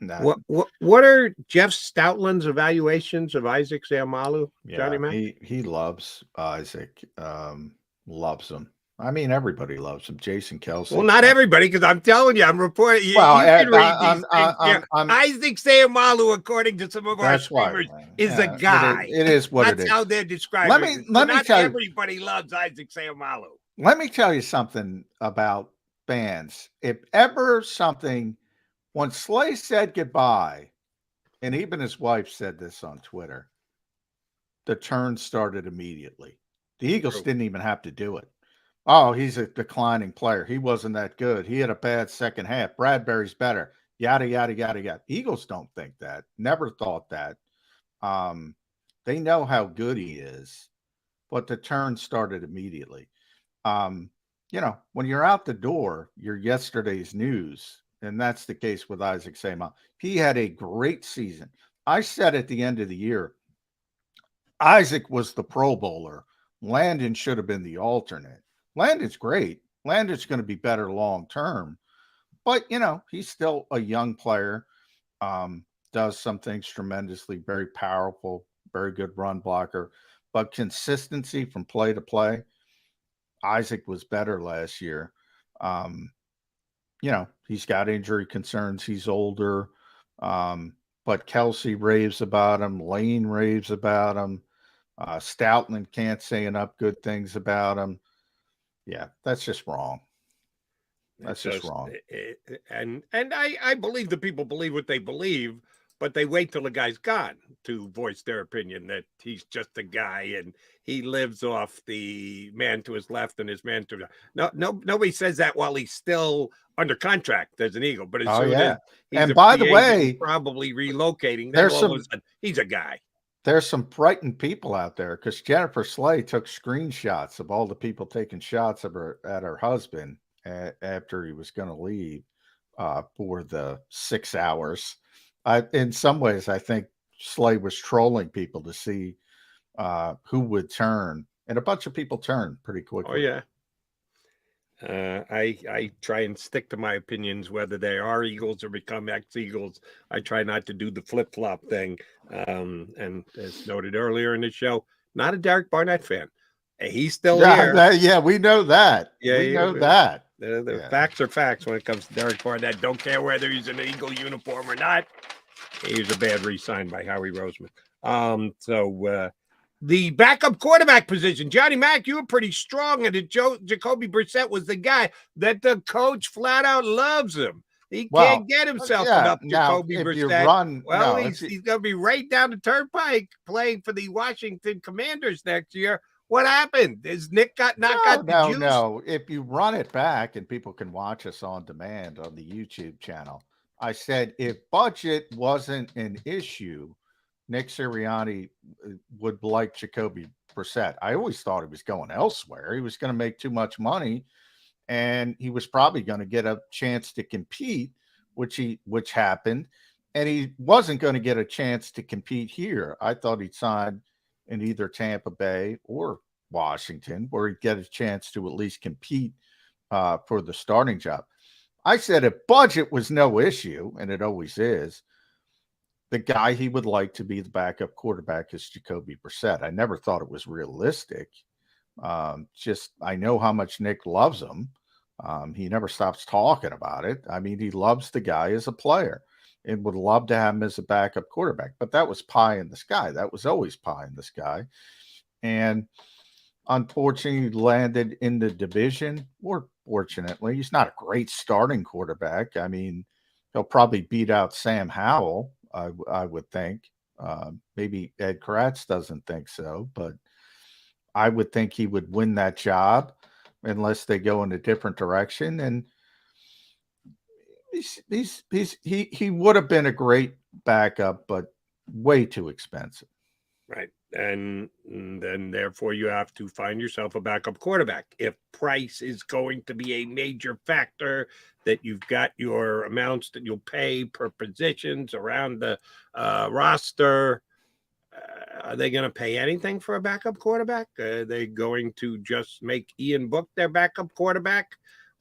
No. What are Jeff Stoutland's evaluations of Isaac Seumalo, Johnny Mac? He loves Isaac. Loves him. I mean, everybody loves him. Jason Kelsey. Well, not everybody, because I'm telling you, I'm reporting. Isaac Seumalo, according to some of our streamers, is a guy. It is what it is. That's how they're describing. Let me tell you, everybody loves Isaac Seumalo. Let me tell you something about fans. If ever something, when Slay said goodbye, and even his wife said this on Twitter, the turn started immediately. The Eagles didn't even have to do it. Oh, he's a declining player. He wasn't that good. He had a bad second half. Bradbury's better. Yada, yada, yada, yada. Eagles don't think that. Never thought that. They know how good he is, but the turn started immediately. When you're out the door, you're yesterday's news, and that's the case with Isaac Seumalo. He had a great season. I said at the end of the year, Isaac was the Pro Bowler. Landon should have been the alternate. Landon's great. Landon's going to be better long term, but he's still a young player. Does some things tremendously, very powerful, very good run blocker, but consistency from play to play. Isaac was better last year. He's got injury concerns. He's older. But Kelsey raves about him. Lane raves about him. Stoutland can't say enough good things about him. Yeah, that's just wrong. That's just wrong. And I believe the people believe what they believe, but they wait till the guy's gone to voice their opinion that he's just a guy and he lives off the man to his left and his man to nobody says that while he's still under contract as an Eagle. But and by the way, probably relocating. He's a guy. There's some frightened people out there because Jennifer Slay took screenshots of all the people taking shots at her husband after he was going to leave for the 6 hours. In some ways, I think Slay was trolling people to see who would turn, and a bunch of people turned pretty quickly. Oh yeah. I try and stick to my opinions, whether they are Eagles or become ex-Eagles. I try not to do the flip-flop thing. And as noted earlier in the show, not a Derek Barnett fan. He's still here. We know that. We know that. The facts are facts when it comes to Derek Barnett. Don't care whether he's in an Eagle uniform or not. He was a bad re-sign by Howie Roseman. The backup quarterback position, Johnny Mac, you were pretty strong, and Jacoby Brissett was the guy that the coach flat out loves him. He can't get himself enough Jacoby Brissett. He's going to be right down the turnpike playing for the Washington Commanders next year. What happened? Is Nick got the juice? No. If you run it back, and people can watch us on demand on the YouTube channel, I said if budget wasn't an issue, Nick Sirianni would like Jacoby Brissett. I always thought he was going elsewhere. He was going to make too much money, and he was probably going to get a chance to compete, which happened, and he wasn't going to get a chance to compete here. I thought he'd sign in either Tampa Bay or Washington, where he'd get a chance to at least compete for the starting job. I said if budget was no issue, and it always is, the guy he would like to be the backup quarterback is Jacoby Brissett. I never thought it was realistic. I know how much Nick loves him. He never stops talking about it. I mean, he loves the guy as a player and would love to have him as a backup quarterback. But that was pie in the sky. That was always pie in the sky. and unfortunately landed in the division. Or fortunately, he's not a great starting quarterback. I mean, he'll probably beat out Sam Howell, I would think. Maybe Ed Kratz doesn't think so, but I would think he would win that job unless they go in a different direction. And he would have been a great backup, but way too expensive. Right. And then therefore you have to find yourself a backup quarterback. If price is going to be a major factor, that you've got your amounts that you'll pay per positions around the roster, are they going to pay anything for a backup quarterback? Are they going to just make Ian Book their backup quarterback?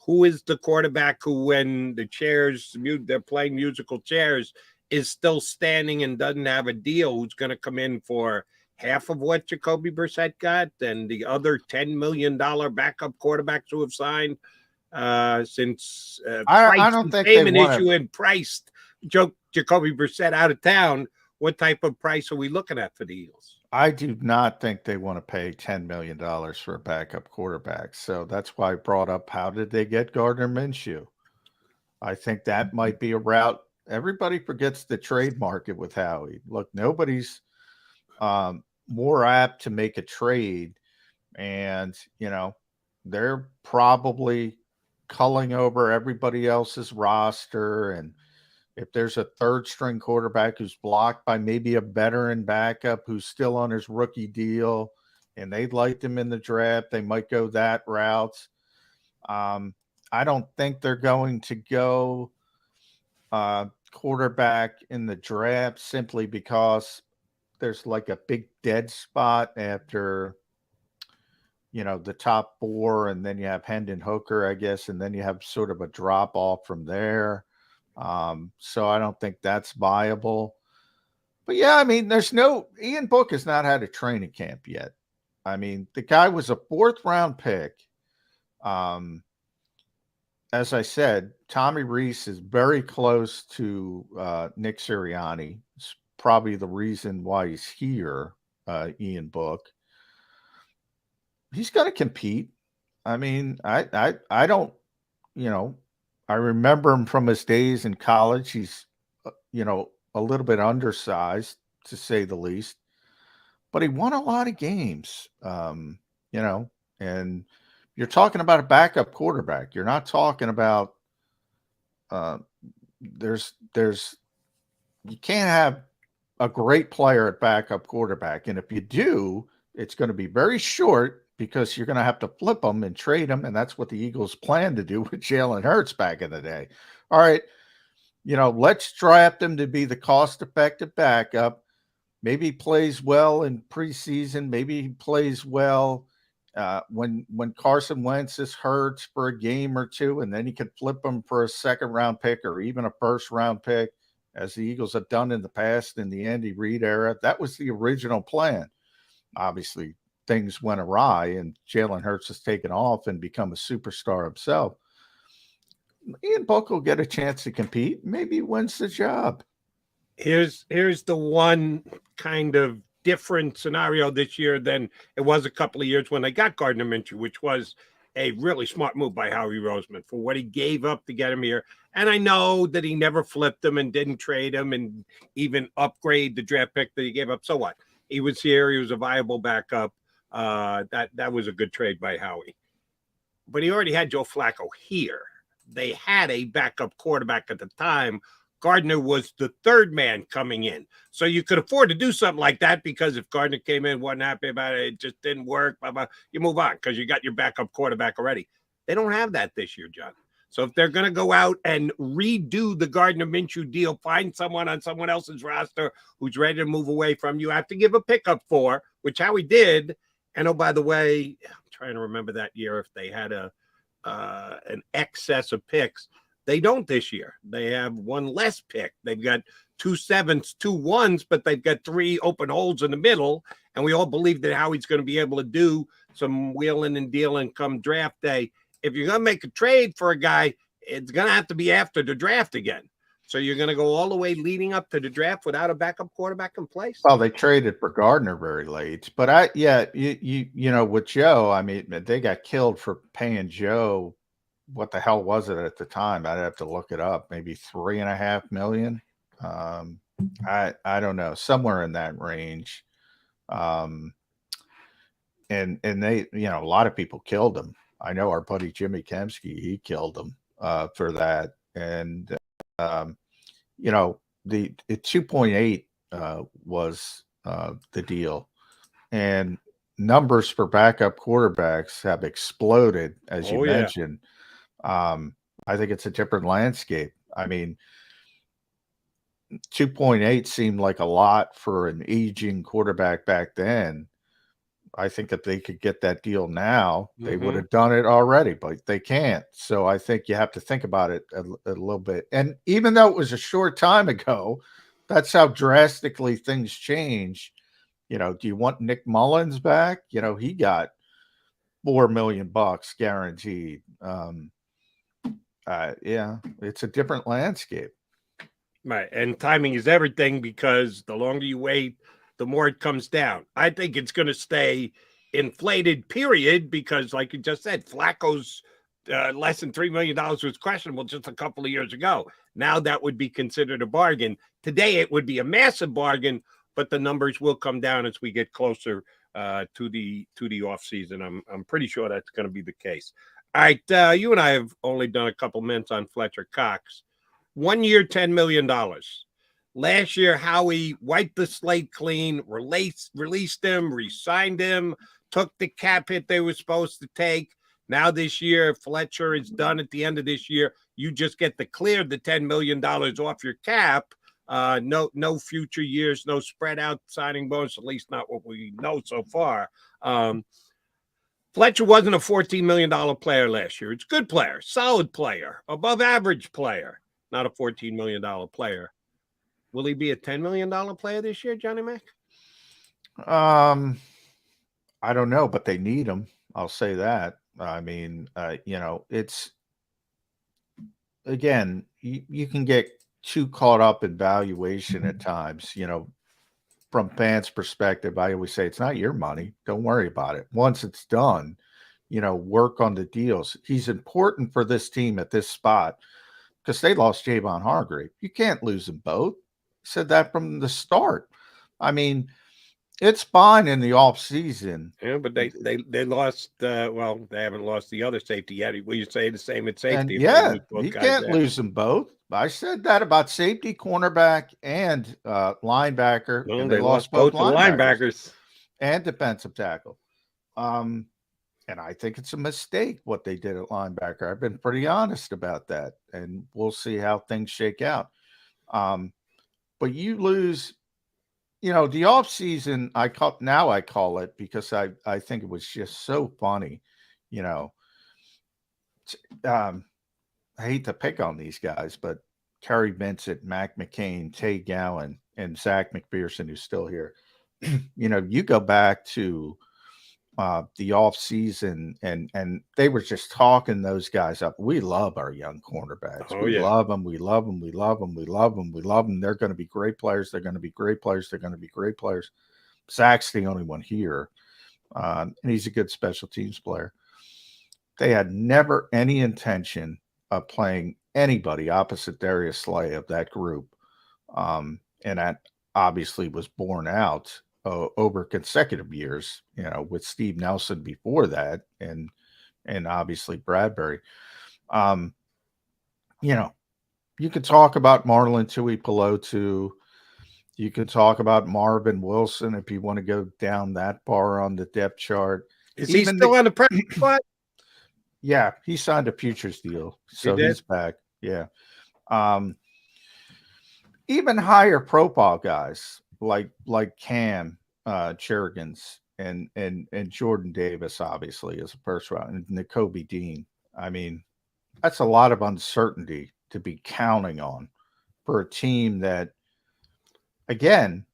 Who is the quarterback who, when the chairs, they're playing musical chairs, is still standing and doesn't have a deal, who's going to come in for half of what Jacoby Brissett got and the other $10 million backup quarterbacks who have signed since I don't think they want issue and priced Jacoby Brissett out of town. What type of price are we looking at for the Eagles? I do not think they want to pay $10 million for a backup quarterback. So that's why I brought up, how did they get Gardner Minshew? I think that might be a route. Everybody forgets the trade market with Howie. Look, nobody's more apt to make a trade. And, they're probably culling over everybody else's roster. And if there's a third string quarterback who's blocked by maybe a veteran backup who's still on his rookie deal and they liked him in the draft, they might go that route. I don't think they're going to go quarterback in the draft simply because there's like a big dead spot after, the top four, and then you have Hendon Hooker, I guess, and then you have sort of a drop off from there. So I don't think that's viable. But yeah, I mean, Ian Book has not had a training camp yet. I mean, the guy was a 4th round pick. As I said, Tommy Rees is very close to Nick Sirianni. It's probably the reason why he's here, Ian Book. He's going to compete. I mean, I don't, I remember him from his days in college. He's, a little bit undersized, to say the least. But he won a lot of games, and you're talking about a backup quarterback. You're not talking about you can't have a great player at backup quarterback. And if you do, it's going to be very short because you're going to have to flip them and trade them. And that's what the Eagles planned to do with Jalen Hurts back in the day. All right, let's draft him to be the cost-effective backup. Maybe he plays well in preseason. Maybe he plays well when Carson Wentz is hurt for a game or two, and then he could flip him for a 2nd-round pick or even a 1st-round pick, as the Eagles have done in the past in the Andy Reid era. That was the original plan. Obviously, things went awry, and Jalen Hurts has taken off and become a superstar himself. Ian Book will get a chance to compete. Maybe he wins the job. Here's the one kind of different scenario this year than it was a couple of years when they got Gardner Minshew, which was a really smart move by Howie Roseman for what he gave up to get him here. And I know that he never flipped him and didn't trade him and even upgrade the draft pick that he gave up. So what? He was here. He was a viable backup. That was a good trade by Howie. But he already had Joe Flacco here. They had a backup quarterback at the time. Gardner was the 3rd man coming in. So you could afford to do something like that, because if Gardner came in, wasn't happy about it, it just didn't work, blah, blah, you move on because you got your backup quarterback already. They don't have that this year, John. So if they're going to go out and redo the Gardner Minshew deal, find someone on someone else's roster who's ready to move away from you, have to give a pickup for, which Howie did. And oh, by the way, I'm trying to remember that year if they had an excess of picks. They don't this year. They have one less pick. They've got 2 7s, 2 1s, but they've got 3 open holes in the middle. And we all believe that Howie's going to be able to do some wheeling and dealing come draft day. If you're going to make a trade for a guy, it's going to have to be after the draft again. So you're going to go all the way leading up to the draft without a backup quarterback in place? Well, they traded for Gardner very late, but you know, with Joe, I mean, they got killed for paying Joe. What the hell was it at the time? I'd have to look it up. Maybe $3.5 million. I don't know, somewhere in that range. And they, you know, a lot of people killed him. I know our buddy Jimmy Kemsky, he killed him for that. And you know, the 2.8 was the deal, and numbers for backup quarterbacks have exploded, as you mentioned. I think it's a different landscape. I mean, 2.8 seemed like a lot for an aging quarterback back then. I think if they could get that deal now, they would have done it already, but they can't. So I think you have to think about it a little bit. And even though it was a short time ago, that's how drastically things change. You know, do you want Nick Mullins back? You know, he got $4 million guaranteed. Yeah, it's a different landscape. Right. And timing is everything, because the longer you wait, the more it comes down. I think it's going to stay inflated, period, because like you just said, Flacco's less than $3 million was questionable just a couple of years ago. Now that would be considered a bargain. Today it would be a massive bargain, but the numbers will come down as we get closer to the offseason. I'm pretty sure that's going to be the case. All right, you and I have only done a couple minutes on Fletcher Cox. 1 year, $10 million. Last year, Howie wiped the slate clean, released him, re-signed him, took the cap hit they were supposed to take. Now this year, Fletcher is done at the end of this year. You just get the $10 million off your cap. No future years, no spread out signing bonus, at least not what we know so far. Fletcher wasn't a $14 million player last year. It's a good player, solid player, above average player, not a $14 million player. Will he be a $10 million player this year, Johnny Mac? I don't know, but they need him. I'll say that. I mean, you know, it's, again, you can get too caught up in valuation at times. You know, from fans' perspective, I always say it's not your money. Don't worry about it. Once it's done, you know, work on the deals. He's important for this team at this spot because they lost Javon Hargrave. You can't lose them both. Said that from the start. I mean, it's fine in the off season. Yeah, but they lost. Well, they haven't lost the other safety yet. Will you say the same at safety? And yeah, you can't lose them both. I said that about safety, cornerback, and linebacker. No, and they lost both linebackers and defensive tackle. And I think it's a mistake what they did at linebacker. I've been pretty honest about that, and we'll see how things shake out. But you lose, you know, the offseason, I call it, because I think it was just so funny, you know. I hate to pick on these guys, but Kerry Vincent, Mac McCain, Tay Gowan, and Zach McPherson, who's still here. You know, you go back to the offseason, and they were just talking those guys up. We love our young cornerbacks. We love them. We love them. We love them. We love them. We love them. They're going to be great players. They're going to be great players. They're going to be great players. Zach's the only one here, and he's a good special teams player. They had never any intention of playing anybody opposite Darius Slay of that group, and that obviously was borne out over consecutive years, you know, with Steve Nelson before that, and obviously Bradbury. You know, you could talk about Marlon Tuipulotu. You could talk about Marvin Wilson if you want to go down that far on the depth chart. Is he still on the practice squad? Yeah, he signed a futures deal, so he's back. Yeah. Even higher profile guys like Cam Chergins and Jordan Davis, obviously, as a first round, and Nakobe Dean. I mean, that's a lot of uncertainty to be counting on for a team that, again,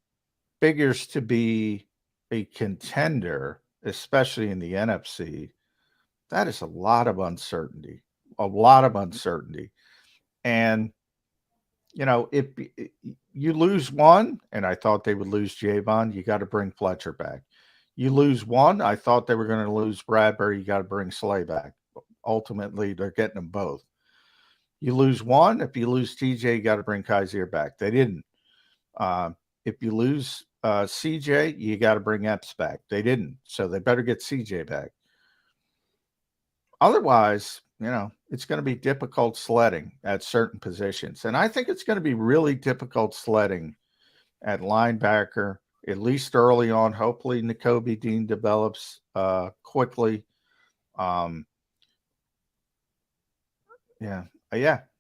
figures to be a contender, especially in the NFC. That is a lot of uncertainty, And, if you lose one, and I thought they would lose Javon, you got to bring Fletcher back. You lose one, I thought they were going to lose Bradbury, you got to bring Slay back. Ultimately, they're getting them both. You lose one, if you lose TJ, you got to bring Kaiser back. They didn't. If you lose CJ, you got to bring Epps back. They didn't. So they better get CJ back. Otherwise, it's going to be difficult sledding at certain positions. And I think it's going to be really difficult sledding at linebacker, at least early on. Hopefully, Nakobe Dean develops quickly. Yeah.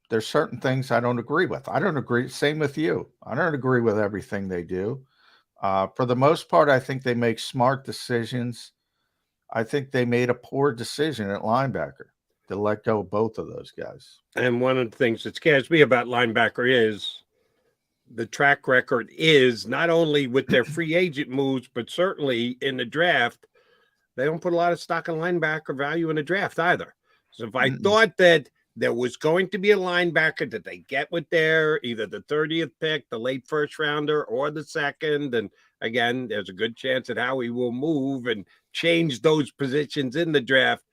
There's certain things I don't agree with. I don't agree. Same with you. I don't agree with everything they do. For the most part, I think they make smart decisions. I think they made a poor decision at linebacker to let go of both of those guys. And one of the things that scares me about linebacker is the track record is not only with their free agent moves, but certainly in the draft, they don't put a lot of stock in linebacker value in the draft either. So if I thought that there was going to be a linebacker that they get with either the 30th pick, the late first rounder, or the second. And again, there's a good chance that Howie will move and change those positions in the draft.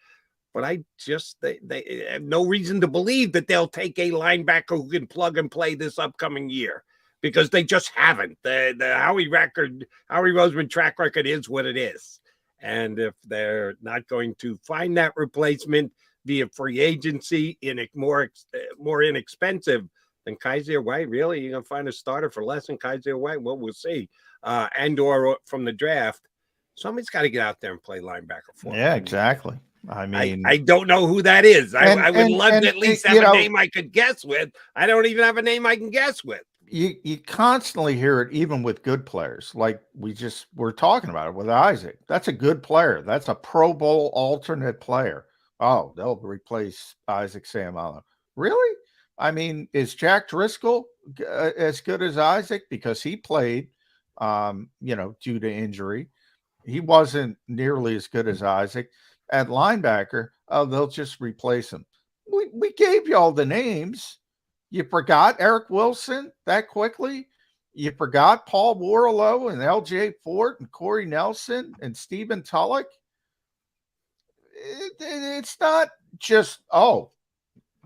But they have no reason to believe that they'll take a linebacker who can plug and play this upcoming year, because they just haven't. The Howie Roseman track record is what it is. And if they're not going to find that replacement via free agency more inexpensive than Kaiser White, really, you're gonna find a starter for less than Kaiser White? Well, we'll see. And or from the draft, somebody's got to get out there and play linebacker for them. Yeah, exactly. I mean, I don't know who that is. I would love to at least have a name I could guess with. I don't even have a name I can guess with. You constantly hear it, even with good players. Like we're talking about it with Isaac. That's a good player. That's a Pro Bowl alternate player. Oh, they'll replace Isaac Seumalo. Really? I mean, is Jack Driscoll as good as Isaac? Because he played, due to injury. He wasn't nearly as good as Isaac. At linebacker, they'll just replace him. We gave you all the names. You forgot Eric Wilson that quickly? You forgot Paul Warlow and LJ Fort and Corey Nelson and Stephen Tulloch? It's not just,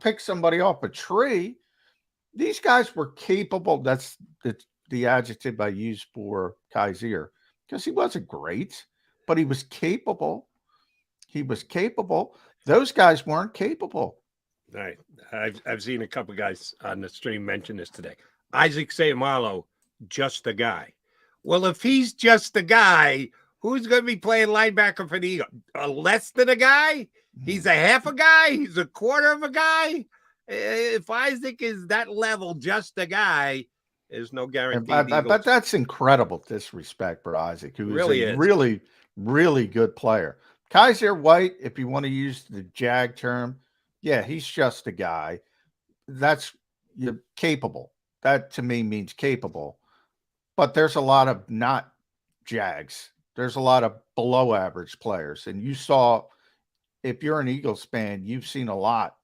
pick somebody off a tree. These guys were capable. That's the adjective I use for Kaiser, because he wasn't great, but he was capable. Those guys weren't capable. All right. I've seen a couple guys on the stream mention this today. Isaac Seumalo, just a guy. Well, if he's just a guy, who's going to be playing linebacker for the Eagles? Less than a guy? He's a half a guy? He's a quarter of a guy? If Isaac is that level, just a guy, there's no guarantee. But that's incredible disrespect for Isaac, who really is a really, really good player. Kaiser White, if you want to use the Jag term, yeah, he's just a guy. You're capable. That to me means capable. But there's a lot of not Jags. There's a lot of below average players. And you saw, if you're an Eagles fan, you've seen a lot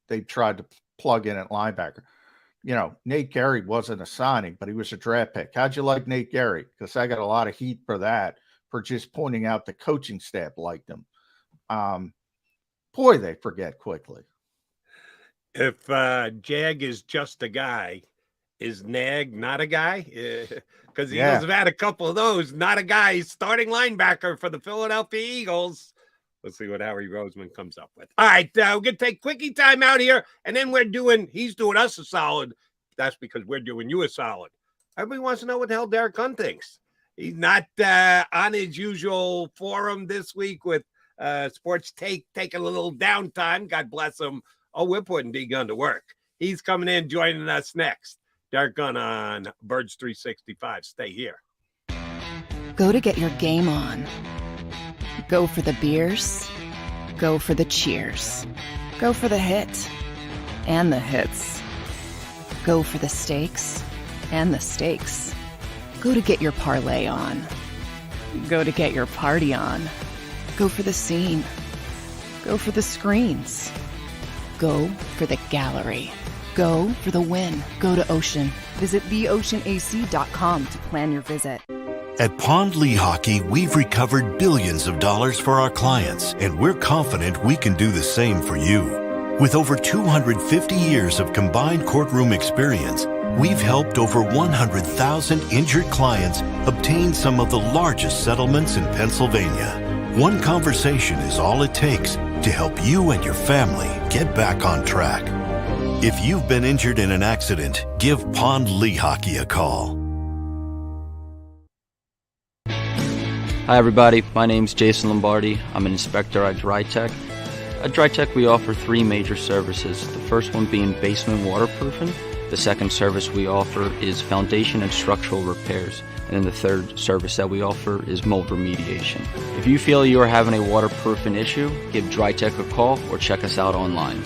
they've tried to plug in at linebacker. Nate Gary wasn't a signing, but he was a draft pick. How'd you like Nate Gary? Because I got a lot of heat for that, for just pointing out the coaching staff liked him. Boy, they forget quickly. If Jag is just a guy, is Nag not a guy? Because the Eagles have had a couple of those. Not a guy, starting linebacker for the Philadelphia Eagles. Let's see what Howie Roseman comes up with. All right, we're going to take quickie time out here, and then he's doing us a solid. That's because we're doing you a solid. Everybody wants to know what the hell Derek Gunn thinks. He's not on his usual forum this week with Sports taking a little downtime. God bless him. Oh, we're putting D Gunn to work. He's coming in, joining us next. Derek Gunn on Birds 365. Stay here. Go to get your game on. Go for the beers. Go for the cheers. Go for the hit and the hits. Go for the stakes and the stakes. Go to get your parlay on. Go to get your party on. Go for the scene. Go for the screens. Go for the gallery. Go for the win. Go to Ocean. Visit theoceanac.com to plan your visit. At Pond Lehocky, we've recovered billions of dollars for our clients, and we're confident we can do the same for you. With over 250 years of combined courtroom experience, we've helped over 100,000 injured clients obtain some of the largest settlements in Pennsylvania. One conversation is all it takes to help you and your family get back on track. If you've been injured in an accident, give Pond Lehocky a call. Hi everybody, my name's Jason Lombardi. I'm an inspector at DryTech. At DryTech we offer three major services, the first one being basement waterproofing. The second service we offer is foundation and structural repairs. And then the third service that we offer is mold remediation. If you feel you are having a waterproofing issue, give DryTech a call or check us out online.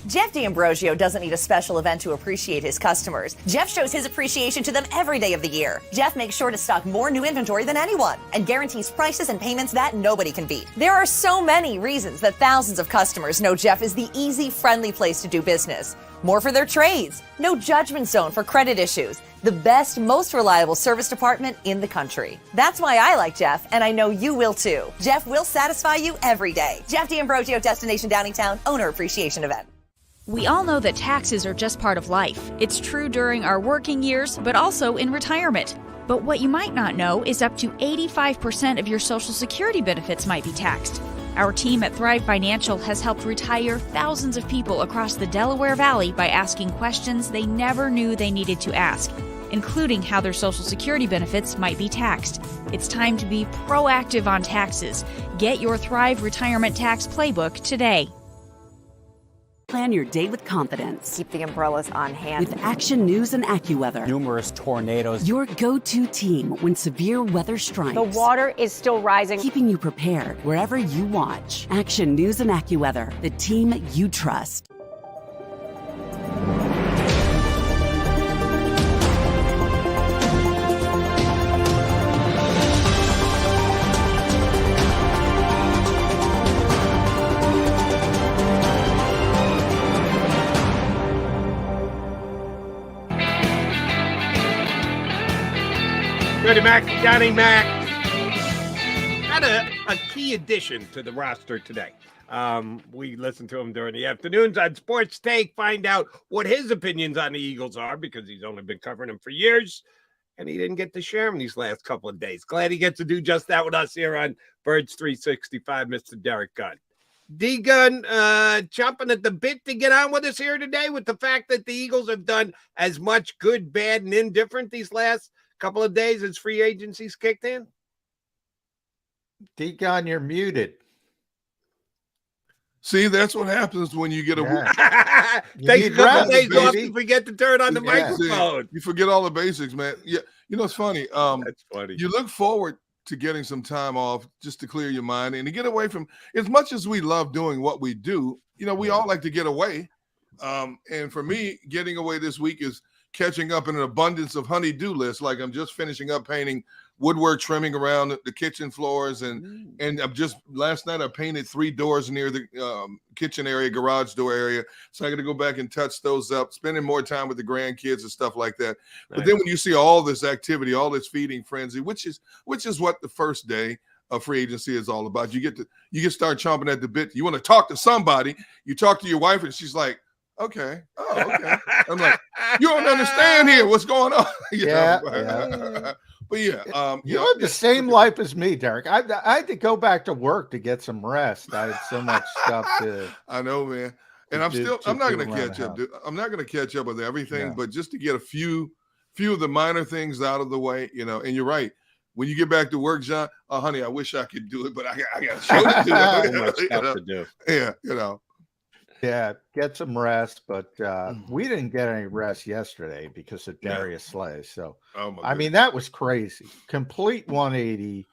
Jeff D'Ambrosio doesn't need a special event to appreciate his customers. Jeff shows his appreciation to them every day of the year. Jeff makes sure to stock more new inventory than anyone and guarantees prices and payments that nobody can beat. There are so many reasons that thousands of customers know Jeff is the easy, friendly place to do business. More for their trades, no judgment zone for credit issues, the best, most reliable service department in the country. That's why I like Jeff, and I know you will too. Jeff will satisfy you every day. Jeff D'Ambrosio, Destination Downingtown, Owner Appreciation Event. We all know that taxes are just part of life. It's true during our working years, but also in retirement. But what you might not know is up to 85% of your Social Security benefits might be taxed. Our team at Thrive Financial has helped retire thousands of people across the Delaware Valley by asking questions they never knew they needed to ask, including how their Social Security benefits might be taxed. It's time to be proactive on taxes. Get your Thrive Retirement Tax Playbook today. Plan your day with confidence. Keep the umbrellas on hand. With Action News and AccuWeather. Numerous tornadoes. Your go-to team when severe weather strikes. The water is still rising. Keeping you prepared wherever you watch. Action News and AccuWeather, the team you trust. Jody Mack, Johnny Mack. Had a key addition to the roster today. We listened to him during the afternoons on Sports Take, find out what his opinions on the Eagles are, because he's only been covering them for years, and he didn't get to share them these last couple of days. Glad he gets to do just that with us here on Birds 365, Mr. Derek Gunn. D-Gun chomping at the bit to get on with us here today with the fact that the Eagles have done as much good, bad, and indifferent these last couple of days as free agency's kicked in. D-Gun, you're muted. See, that's what happens when you get a Take a couple of days off and forget to turn on the microphone. You forget all the basics, man. Yeah, you know, it's funny. That's funny. You look forward to getting some time off just to clear your mind and to get away from, as much as we love doing what we do, you know, we all like to get away. And for me, getting away this week is catching up in an abundance of honey-do lists. Like I'm just finishing up painting woodwork trimming around the kitchen floors. And I'm just, last night I painted 3 doors near the kitchen area, garage door area. So I got to go back and touch those up, spending more time with the grandkids and stuff like that. Right. But then when you see all this activity, all this feeding frenzy, which is what the first day of free agency is all about. You get to start chomping at the bit. You want to talk to somebody, you talk to your wife and she's like, okay. Oh, okay. I'm like, you don't understand here. What's going on? Yeah. But yeah, you have the same life as me, Derek. I had to go back to work to get some rest. I had so much stuff to. I know, man. And I'm not going to catch up. I'm not going to catch up with everything, but just to get a few of the minor things out of the way, you know. And you're right. When you get back to work, John, oh, honey, I wish I could do it, but I got a show to do. So much stuff to do. Yeah, you know. Yeah, get some rest, but we didn't get any rest yesterday because of Darius Slay. So, I mean, that was crazy. Complete 180.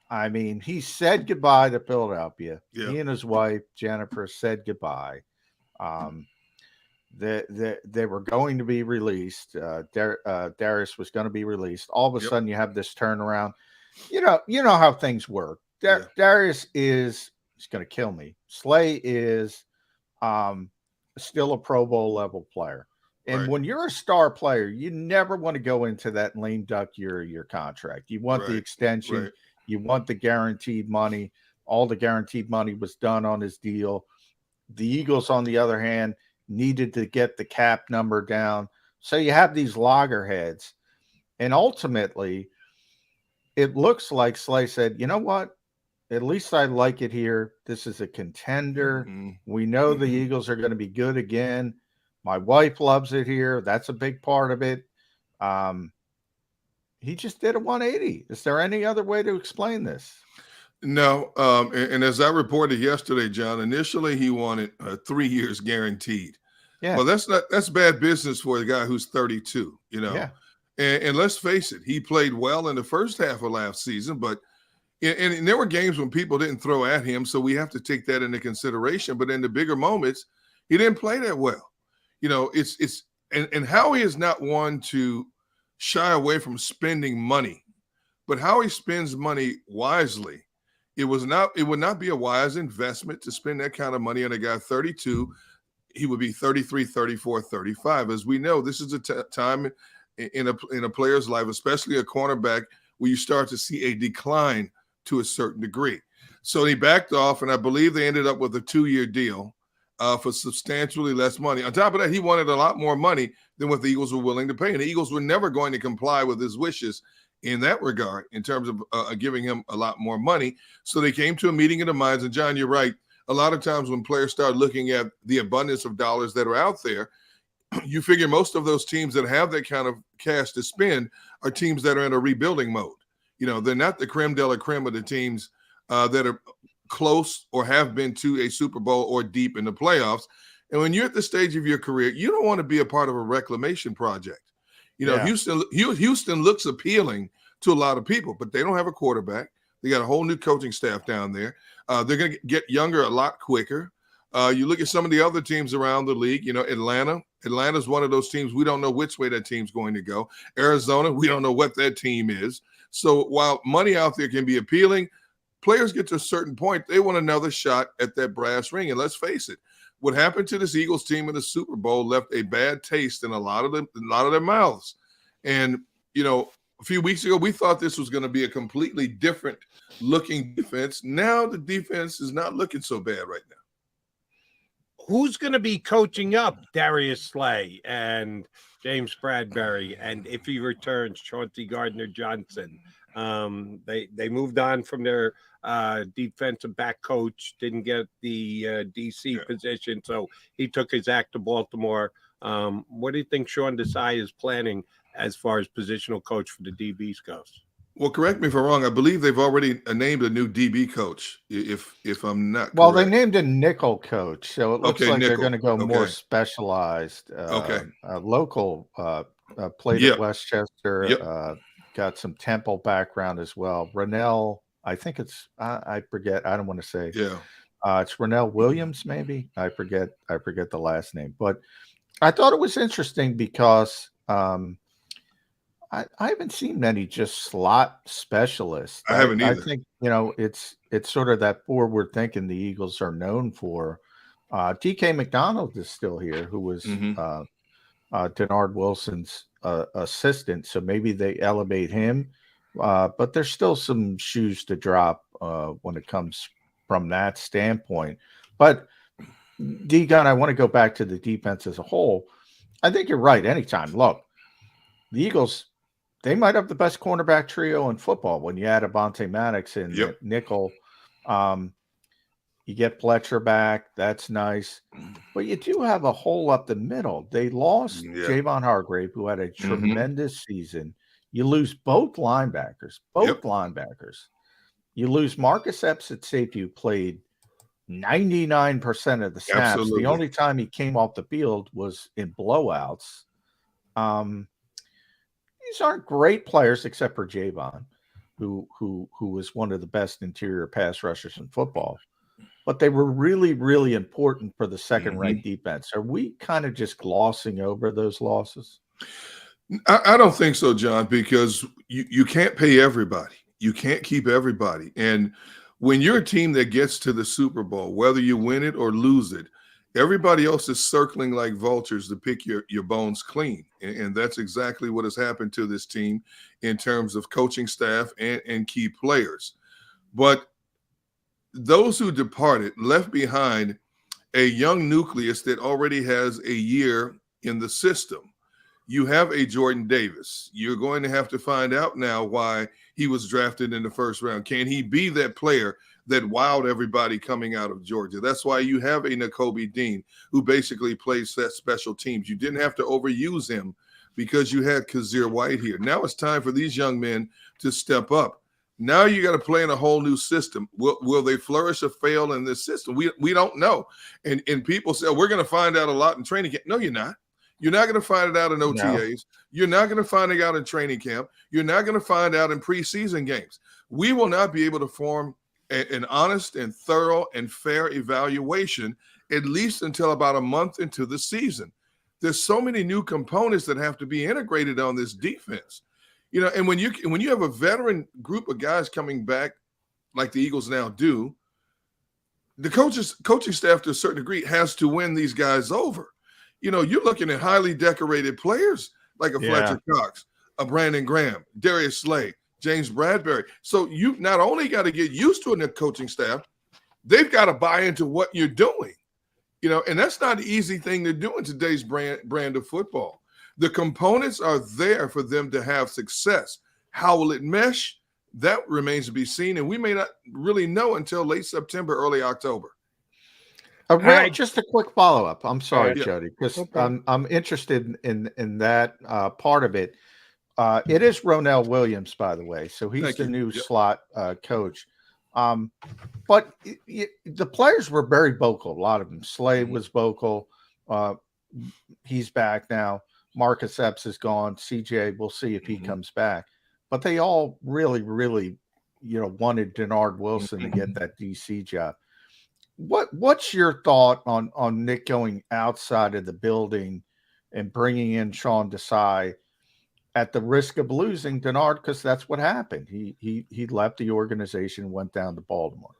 I mean, he said goodbye to Philadelphia. Yeah. He and his wife, Jennifer, said goodbye. They were going to be released. Darius was going to be released. All of a sudden, you have this turnaround. You know how things work. Darius is going to kill me. Slay is still a Pro Bowl level player. And when you're a star player, you never want to go into that lame duck year of your contract. You want the extension. You want the guaranteed money. All the guaranteed money was done on his deal. The Eagles, on the other hand, needed to get the cap number down. So you have these loggerheads. And ultimately, it looks like Slay said, you know what? At least I like it here. This is a contender. We know the Eagles are going to be good again. My wife loves it here. That's a big part of it. He just did a 180. Is there any other way to explain this? No. And as I reported yesterday, John, initially he wanted 3 years guaranteed. Yeah. Well, that's bad business for a guy who's 32, you know. Yeah. And let's face it, he played well in the first half of last season, but and there were games when people didn't throw at him, so we have to take that into consideration. But in the bigger moments, he didn't play that well. You know, and Howie is not one to shy away from spending money, but how he spends money wisely. It would not be a wise investment to spend that kind of money on a guy 32. He would be 33, 34, 35. As we know, this is a time in a player's life, especially a cornerback, where you start to see a decline to a certain degree. So he backed off, and I believe they ended up with a 2-year deal for substantially less money. On top of that, he wanted a lot more money than what the Eagles were willing to pay, and the Eagles were never going to comply with his wishes in that regard in terms of giving him a lot more money. So they came to a meeting of the minds, and John, you're right. A lot of times when players start looking at the abundance of dollars that are out there, you figure most of those teams that have that kind of cash to spend are teams that are in a rebuilding mode. You know, they're not the creme de la creme of the teams that are close or have been to a Super Bowl or deep in the playoffs. And when you're at the stage of your career, you don't want to be a part of a reclamation project. You know, Houston looks appealing to a lot of people, but they don't have a quarterback. They got a whole new coaching staff down there. They're going to get younger a lot quicker. You look at some of the other teams around the league, you know, Atlanta's one of those teams. We don't know which way that team's going to go. Arizona, we don't know what that team is. So while money out there can be appealing, players get to a certain point, they want another shot at that brass ring. And let's face it, what happened to this Eagles team in the Super Bowl left a bad taste in a lot of their mouths. And, you know, a few weeks ago, we thought this was going to be a completely different looking defense. Now the defense is not looking so bad right now. Who's going to be coaching up Darius Slay and James Bradbury? And if he returns, Chauncey Gardner-Johnson. They moved on from their defensive back coach, didn't get the DC position, so he took his act to Baltimore. What do you think Sean Desai is planning as far as positional coach for the DBs goes? Well, correct me if I'm wrong. I believe they've already named a new DB coach, if I'm not correct. Well, they named a nickel coach, so it looks like nickel. They're going to go more specialized. Local played at Westchester, got some Temple background as well. Rennell, I think it's I forget. I don't want to say. It's Rennell Williams, maybe. I forget the last name, but I thought it was interesting because I haven't seen many just slot specialists. I haven't either. I think, you know, it's sort of that forward thinking the Eagles are known for. DK McDonald is still here, who was Denard Wilson's assistant. So maybe they elevate him. But there's still some shoes to drop when it comes from that standpoint. But D-Gun, I want to go back to the defense as a whole. I think you're right. Anytime. Look, the Eagles, they might have the best cornerback trio in football when you add Avonte Maddox and nickel. You get Fletcher back. That's nice. But you do have a hole up the middle. They lost Javon Hargrave, who had a tremendous season. You lose both linebackers. You lose Marcus Epps at safety, who played 99% of the snaps. Absolutely. The only time he came off the field was in blowouts. These aren't great players except for Javon, who was one of the best interior pass rushers in football. But they were really, really important for the second-ranked defense. Are we kind of just glossing over those losses? I don't think so, John, because you can't pay everybody. You can't keep everybody. And when you're a team that gets to the Super Bowl, whether you win it or lose it, everybody else is circling like vultures to pick your bones clean. And that's exactly what has happened to this team in terms of coaching staff and key players. But those who departed left behind a young nucleus that already has a year in the system. You have a Jordan Davis. You're going to have to find out now why he was drafted in the first round. Can he be that player that wowed everybody coming out of Georgia? That's why you have a Nakobe Dean who basically plays set special teams. You didn't have to overuse him because you had Kazir White here. Now it's time for these young men to step up. Now you got to play in a whole new system. Will they flourish or fail in this system? We don't know. And people say, we're going to find out a lot in training camp. No, you're not. You're not going to find it out in OTAs. No. You're not going to find it out in training camp. You're not going to find out in preseason games. We will not be able to form an honest and thorough and fair evaluation, at least until about a month into the season. There's so many new components that have to be integrated on this defense. You know, and when you have a veteran group of guys coming back like the Eagles now do, the coaching staff to a certain degree has to win these guys over. You know, you're looking at highly decorated players like a Fletcher Cox, a Brandon Graham, Darius Slay, James Bradbury. So you've not only got to get used to a coaching staff, they've got to buy into what you're doing. You know, and that's not an easy thing to do in today's brand of football. The components are there for them to have success. How will it mesh? That remains to be seen, and we may not really know until late September, early October. Just a quick follow-up. I'm sorry, Jody, because I'm interested in that part of it. It is Ronell Williams, by the way, so he's the new slot coach. But the players were very vocal, a lot of them. Slade was vocal. He's back now. Marcus Epps is gone. CJ, we'll see if he comes back. But they all really, really, wanted Denard Wilson to get that DC job. What's your thought on Nick going outside of the building and bringing in Sean Desai at the risk of losing Denard? Because that's what happened. He left the organization and went down to Baltimore.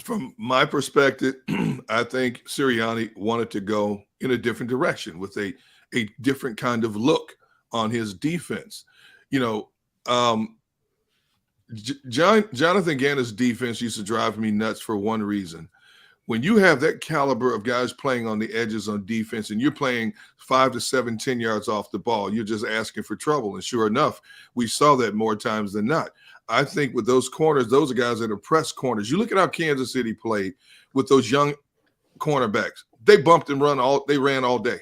From my perspective, I think Sirianni wanted to go in a different direction with a different kind of look on his defense. Jonathan Ganna's defense used to drive me nuts for one reason. When you have that caliber of guys playing on the edges on defense and you're playing 5 to 7, 10 yards off the ball, you're just asking for trouble. And sure enough, we saw that more times than not. I think with those corners, those are guys that are press corners. You look at how Kansas City played with those young cornerbacks. They bumped and they ran all day,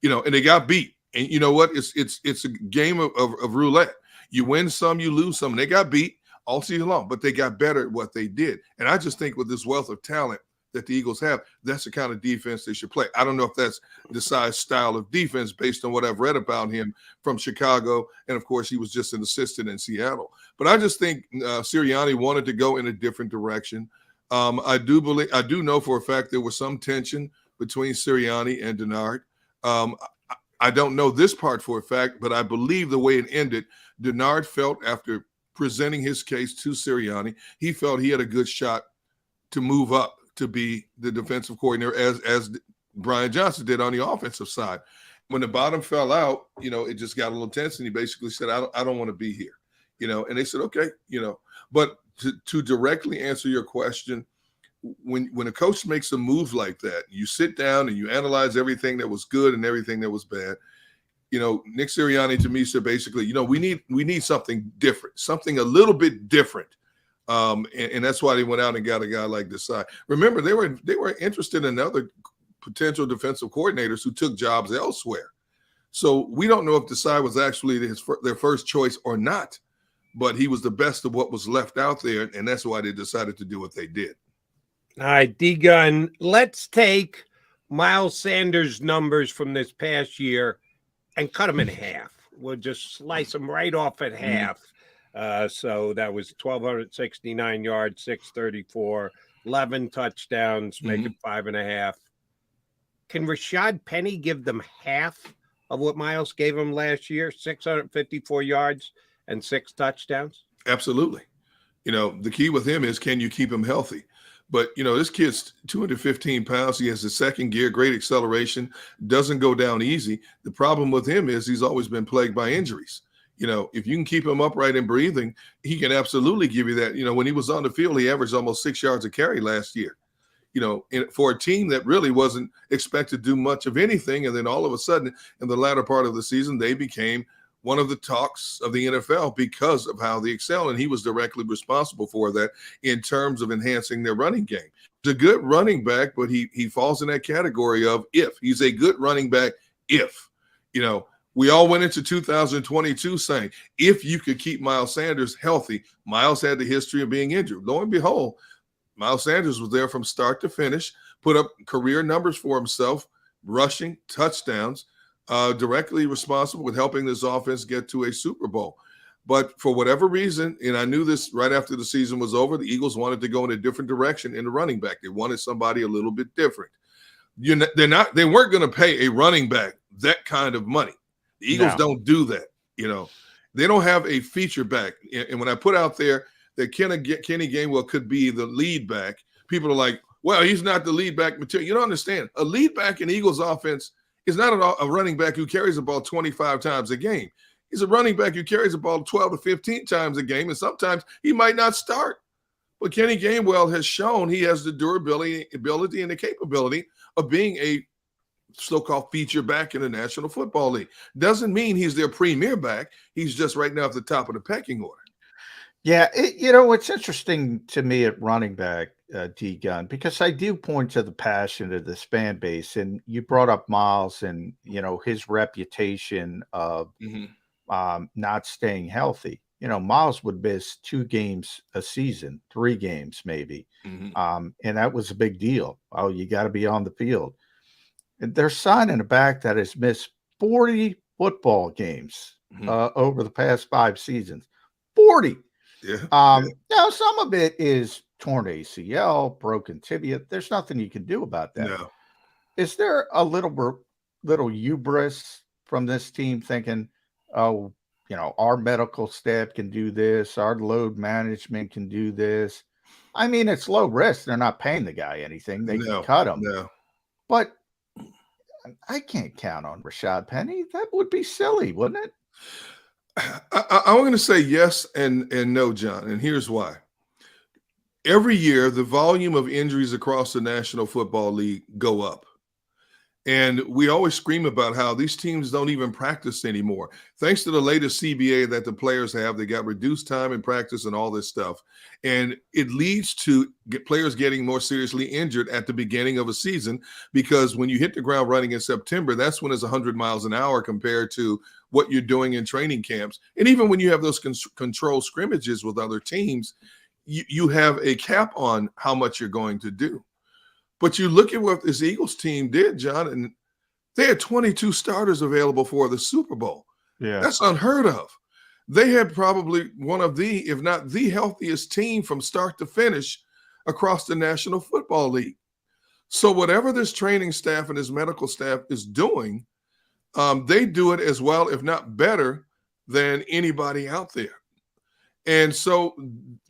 and they got beat. And you know what? It's a game of roulette. You win some, you lose some. And they got beat all season long, but they got better at what they did. And I just think with this wealth of talent that the Eagles have, that's the kind of defense they should play. I don't know if that's Desai's style of defense based on what I've read about him from Chicago. And of course, he was just an assistant in Seattle. But I just think Sirianni wanted to go in a different direction. I do know for a fact there was some tension between Sirianni and Denard. I don't know this part for a fact, but I believe the way it ended, Denard felt after presenting his case to Sirianni, he felt he had a good shot to move up to be the defensive coordinator as Brian Johnson did on the offensive side. When the bottom fell out, it just got a little tense, and he basically said, I don't want to be here, and they said, okay, but to directly answer your question, when a coach makes a move like that, you sit down and you analyze everything that was good and everything that was bad. Nick Sirianni to me said basically, we need something different, something a little bit different. And that's why they went out and got a guy like Desai. Remember, they were interested in other potential defensive coordinators who took jobs elsewhere. So we don't know if Desai was actually their first choice or not, but he was the best of what was left out there, and that's why they decided to do what they did. All right, D-Gun, let's take Miles Sanders' numbers from this past year and cut them in half. We'll just slice them right off at half. So that was 1,269 yards, 634, 11 touchdowns, make it 5.5. Can Rashad Penny give them half of what Miles gave him last year, 654 yards and 6 touchdowns? Absolutely. The key with him is, can you keep him healthy? But, this kid's 215 pounds. He has the second gear, great acceleration, doesn't go down easy. The problem with him is he's always been plagued by injuries. If you can keep him upright and breathing, he can absolutely give you that. When he was on the field, he averaged almost 6 yards a carry last year, for a team that really wasn't expected to do much of anything. And then all of a sudden, in the latter part of the season, they became one of the talks of the NFL because of how they excel. And he was directly responsible for that in terms of enhancing their running game. He's a good running back, but he falls in that category of if. He's a good running back if. We all went into 2022 saying, if you could keep Miles Sanders healthy. Miles had the history of being injured. Lo and behold, Miles Sanders was there from start to finish, put up career numbers for himself, rushing, touchdowns, directly responsible with helping this offense get to a Super Bowl. But for whatever reason, and I knew this right after the season was over, the Eagles wanted to go in a different direction in the running back. They wanted somebody a little bit different. They weren't going to pay a running back that kind of money. The Eagles don't do that. They don't have a feature back. And when I put out there that Kenny Gainwell could be the lead back, people are like, well, he's not the lead back material. You don't understand. A lead back in Eagles offense is not a running back who carries the ball 25 times a game. He's a running back who carries the ball 12 to 15 times a game, and sometimes he might not start. But Kenny Gainwell has shown he has the durability, ability, and the capability of being a so-called feature back in the National Football League. Doesn't mean he's their premier back. He's just right now at the top of the pecking order. Yeah, what's interesting to me at running back, D Gunn, because I do point to the passion of this fan base, and you brought up Miles and his reputation of not staying healthy. Miles would miss 2 games a season, 3 games maybe, and that was a big deal. Oh, you got to be on the field. And they're signing a back that has missed 40 football games over the past 5 seasons. 40. Yeah. Now some of it is torn ACL, broken tibia. There's nothing you can do about that. No. Is there a little hubris from this team thinking, oh, our medical staff can do this, our load management can do this? I mean, it's low risk. They're not paying the guy anything. They can cut him. No. But I can't count on Rashad Penny. That would be silly, wouldn't it? I'm going to say yes and no, John, and here's why. Every year, the volume of injuries across the National Football League go up. And we always scream about how these teams don't even practice anymore. Thanks to the latest CBA that the players have, they got reduced time in practice and all this stuff. And it leads to players getting more seriously injured at the beginning of a season, because when you hit the ground running in September, that's when it's 100 miles an hour compared to what you're doing in training camps. And even when you have those controlled scrimmages with other teams, you have a cap on how much you're going to do. But you look at what this Eagles team did, John, and they had 22 starters available for the Super Bowl. Yeah, that's unheard of. They had probably one of the, if not the healthiest team from start to finish across the National Football League. So whatever this training staff and this medical staff is doing, they do it as well, if not better, than anybody out there. And so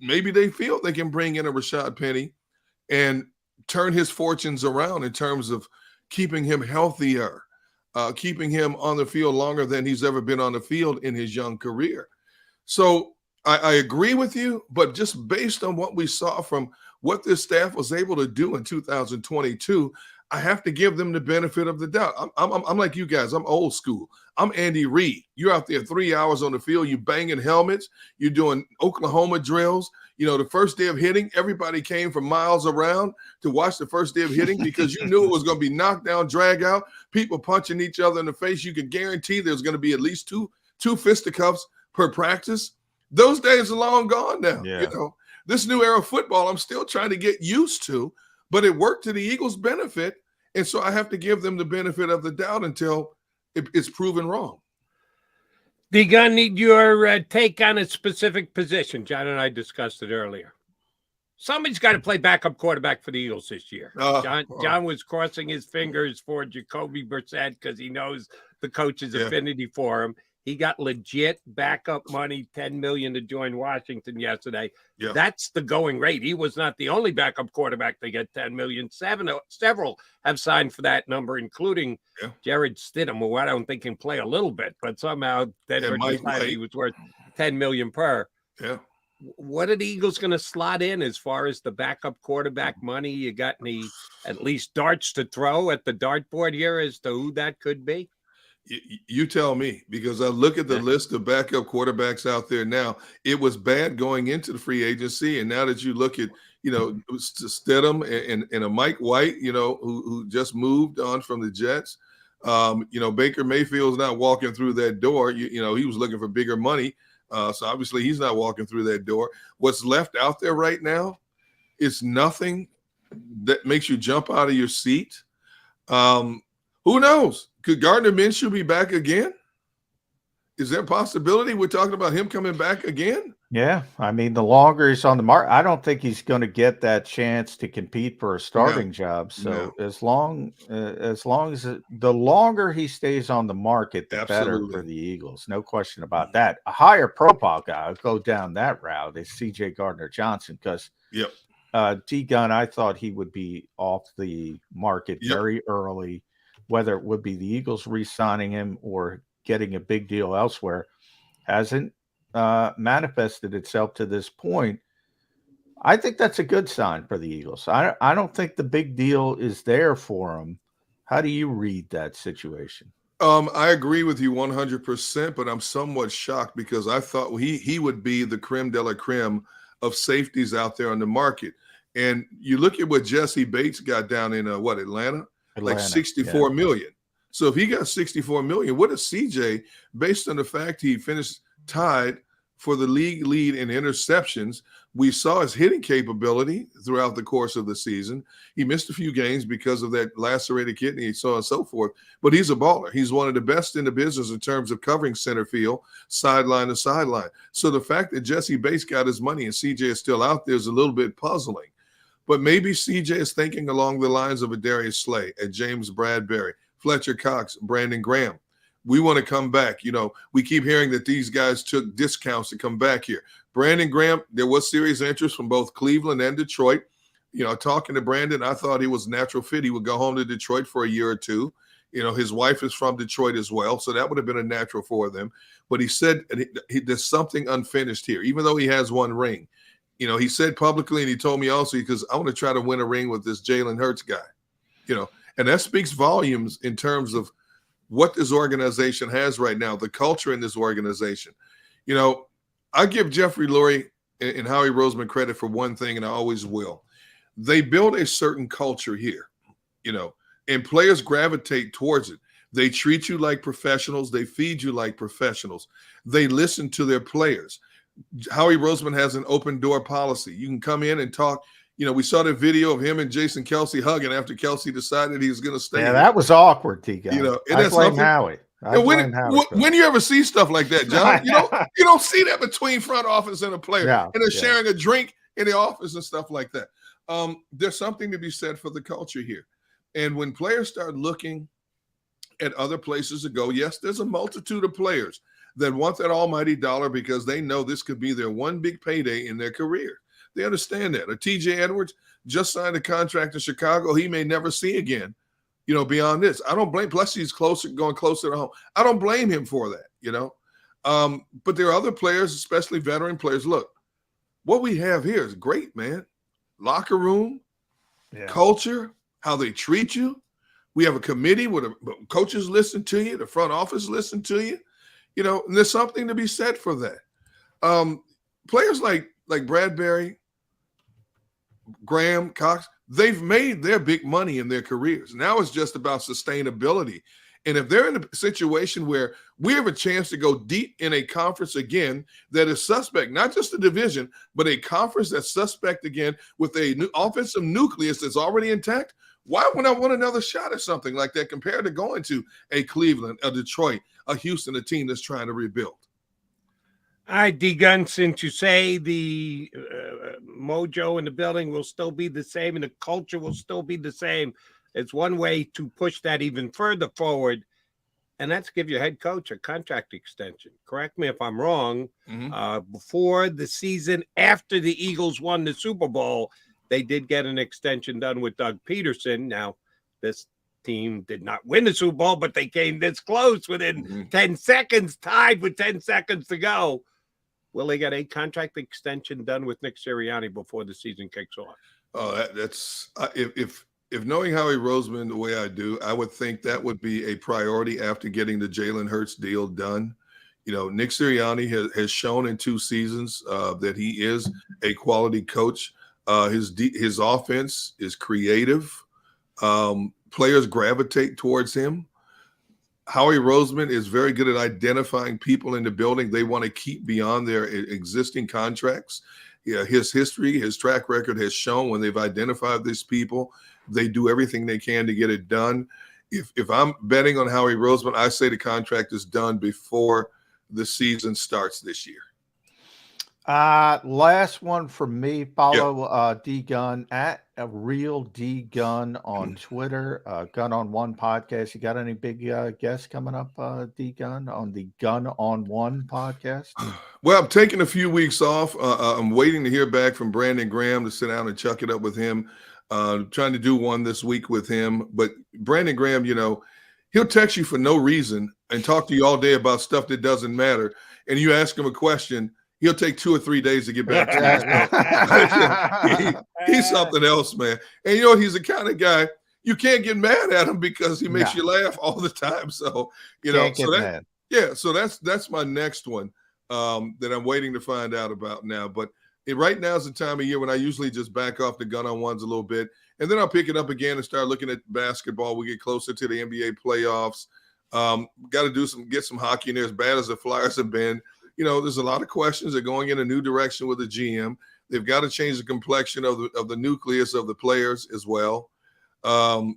maybe they feel they can bring in a Rashad Penny and turn his fortunes around in terms of keeping him healthier, keeping him on the field longer than he's ever been on the field in his young career. So I agree with you, but just based on what we saw from what this staff was able to do in 2022, I have to give them the benefit of the doubt. I'm like you guys. I'm old school. I'm Andy Reid. You're out there 3 hours on the field. You banging helmets. You're doing Oklahoma drills. The first day of hitting, everybody came from miles around to watch the first day of hitting because you knew it was going to be knockdown, drag out, people punching each other in the face. You could guarantee there's going to be at least two fisticuffs per practice. Those days are long gone now. Yeah. This new era of football, I'm still trying to get used to, but it worked to the Eagles' benefit. And so I have to give them the benefit of the doubt until it's proven wrong. D Gunn, need your take on a specific position. John and I discussed it earlier. Somebody's got to play backup quarterback for the Eagles this year. John was crossing his fingers for Jacoby Brissett because he knows the coach's affinity for him. He got legit backup money, $10 million to join Washington yesterday. Yeah. That's the going rate. He was not the only backup quarterback to get $10 million. Several have signed for that number, including Jared Stidham, who I don't think can play a little bit, but somehow Denver decided he was worth $10 million per. Yeah. What are the Eagles going to slot in as far as the backup quarterback money? You got any at least darts to throw at the dartboard here as to who that could be? You tell me, because I look at the list of backup quarterbacks out there now. It was bad going into the free agency, and now that you look at, Stidham and a Mike White, who just moved on from the Jets. Baker Mayfield's not walking through that door. He was looking for bigger money. So obviously he's not walking through that door. What's left out there right now is nothing that makes you jump out of your seat. Who knows? Could Gardner Minshew be back again? Is there a possibility we're talking about him coming back again? Yeah, I mean, the longer he's on the market, I don't think he's going to get that chance to compete for a starting job. So as long as the longer he stays on the market, the better for the Eagles. No question about that. A higher profile guy would go down that route is CJ Gardner-Johnson because Gunn, I thought he would be off the market very early, whether it would be the Eagles re-signing him or getting a big deal elsewhere. Hasn't manifested itself to this point. I think that's a good sign for the Eagles. I don't think the big deal is there for them. How do you read that situation? I agree with you 100%, but I'm somewhat shocked because I thought he would be the creme de la creme of safeties out there on the market. And you look at what Jesse Bates got down in Atlanta? Like $64 million. So if he got $64 million, what is CJ, based on the fact he finished tied for the league lead in interceptions? We saw his hitting capability throughout the course of the season. He missed a few games because of that lacerated kidney, so on and so forth. But he's a baller. He's one of the best in the business in terms of covering center field, sideline to sideline. So the fact that Jesse Bates got his money and CJ is still out there is a little bit puzzling. But maybe CJ is thinking along the lines of a Darius Slay, a James Bradbury, Fletcher Cox, Brandon Graham. We want to come back. We keep hearing that these guys took discounts to come back here. Brandon Graham, there was serious interest from both Cleveland and Detroit. Talking to Brandon, I thought he was a natural fit. He would go home to Detroit for a year or two. His wife is from Detroit as well, so that would have been a natural for them. But he said there's something unfinished here, even though he has one ring. He said publicly, and he told me also, because I want to try to win a ring with this Jalen Hurts guy. And that speaks volumes in terms of what this organization has right now, the culture in this organization. I give Jeffrey Lurie and Howie Roseman credit for one thing, and I always will. They build a certain culture here, and players gravitate towards it. They treat you like professionals. They feed you like professionals. They listen to their players. Howie Roseman has an open door policy. You can come in and talk. We saw the video of him and Jason Kelce hugging after Kelce decided he was going to stay. Yeah, that was awkward, T. Guy. I blame Howie. When you ever see stuff like that, John, you don't see that between front office and a player, and they're sharing a drink in the office and stuff like that. There's something to be said for the culture here. And when players start looking at other places to go, yes, there's a multitude of players that want that almighty dollar because they know this could be their one big payday in their career. They understand that. A TJ Edwards just signed a contract in Chicago he may never see again, beyond this. I don't blame, plus he's going closer to home. I don't blame him for that, But there are other players, especially veteran players. Look, what we have here is great, man. Locker room, culture, how they treat you. We have a committee where the coaches listen to you, the front office listen to you, and there's something to be said for that. Players like Bradbury, Graham, Cox, they've made their big money in their careers. Now it's just about sustainability. And if they're in a situation where we have a chance to go deep in a conference again that is suspect, not just a division, but a conference that's suspect again with a new offensive nucleus that's already intact, why would I want another shot at something like that compared to going to a Cleveland, a Detroit, a Houston, a team that's trying to rebuild? All right, D. Gunn, since you say the mojo in the building will still be the same and the culture will still be the same, it's one way to push that even further forward. and that's give your head coach a contract extension. Correct me if I'm wrong. Before the season, after the Eagles won the Super Bowl, they did get an extension done with Doug Peterson. Now, this team did not win the Super Bowl, but they came this close within 10 seconds, tied with 10 seconds to go. Will they get a contract extension done with Nick Sirianni before the season kicks off? Oh, that's if knowing Howie Roseman the way I do, I would think that would be a priority after getting the Jalen Hurts deal done. You know, Nick Sirianni has shown in 2 seasons that he is a quality coach. His offense is creative. Players gravitate towards him. Howie Roseman is very good at identifying people in the building they want to keep beyond their existing contracts. Yeah, his history, his track record has shown when they've identified these people, they do everything they can to get it done. If I'm betting on Howie Roseman, I say the contract is done before the season starts this year. Last one from me. Follow D Gunn at a real D Gunn on Twitter. Gun on One podcast. You got any big guests coming up, D Gunn, on the Gun on One podcast? Well, I'm taking a few weeks off. I'm waiting to hear back from Brandon Graham to sit down and chuck it up with him. Trying to do one this week with him. But Brandon Graham, you know, he'll text you for no reason and talk to you all day about stuff that doesn't matter. And you ask him a question, he'll take 2 or 3 days to get back to you. He's something else, man. And, you know, he's the kind of guy, you can't get mad at him because he makes you laugh all the time. So, you know, so that's my next one that I'm waiting to find out about now. But right now is the time of year when I usually just back off the Gun on Ones a little bit. And then I'll pick it up again and start looking at basketball. We get closer to the NBA playoffs. Got to get some hockey in there, as bad as the Flyers have been. You know, there's a lot of questions. They're going in a new direction with the GM. They've got to change the complexion of the nucleus of the players as well. And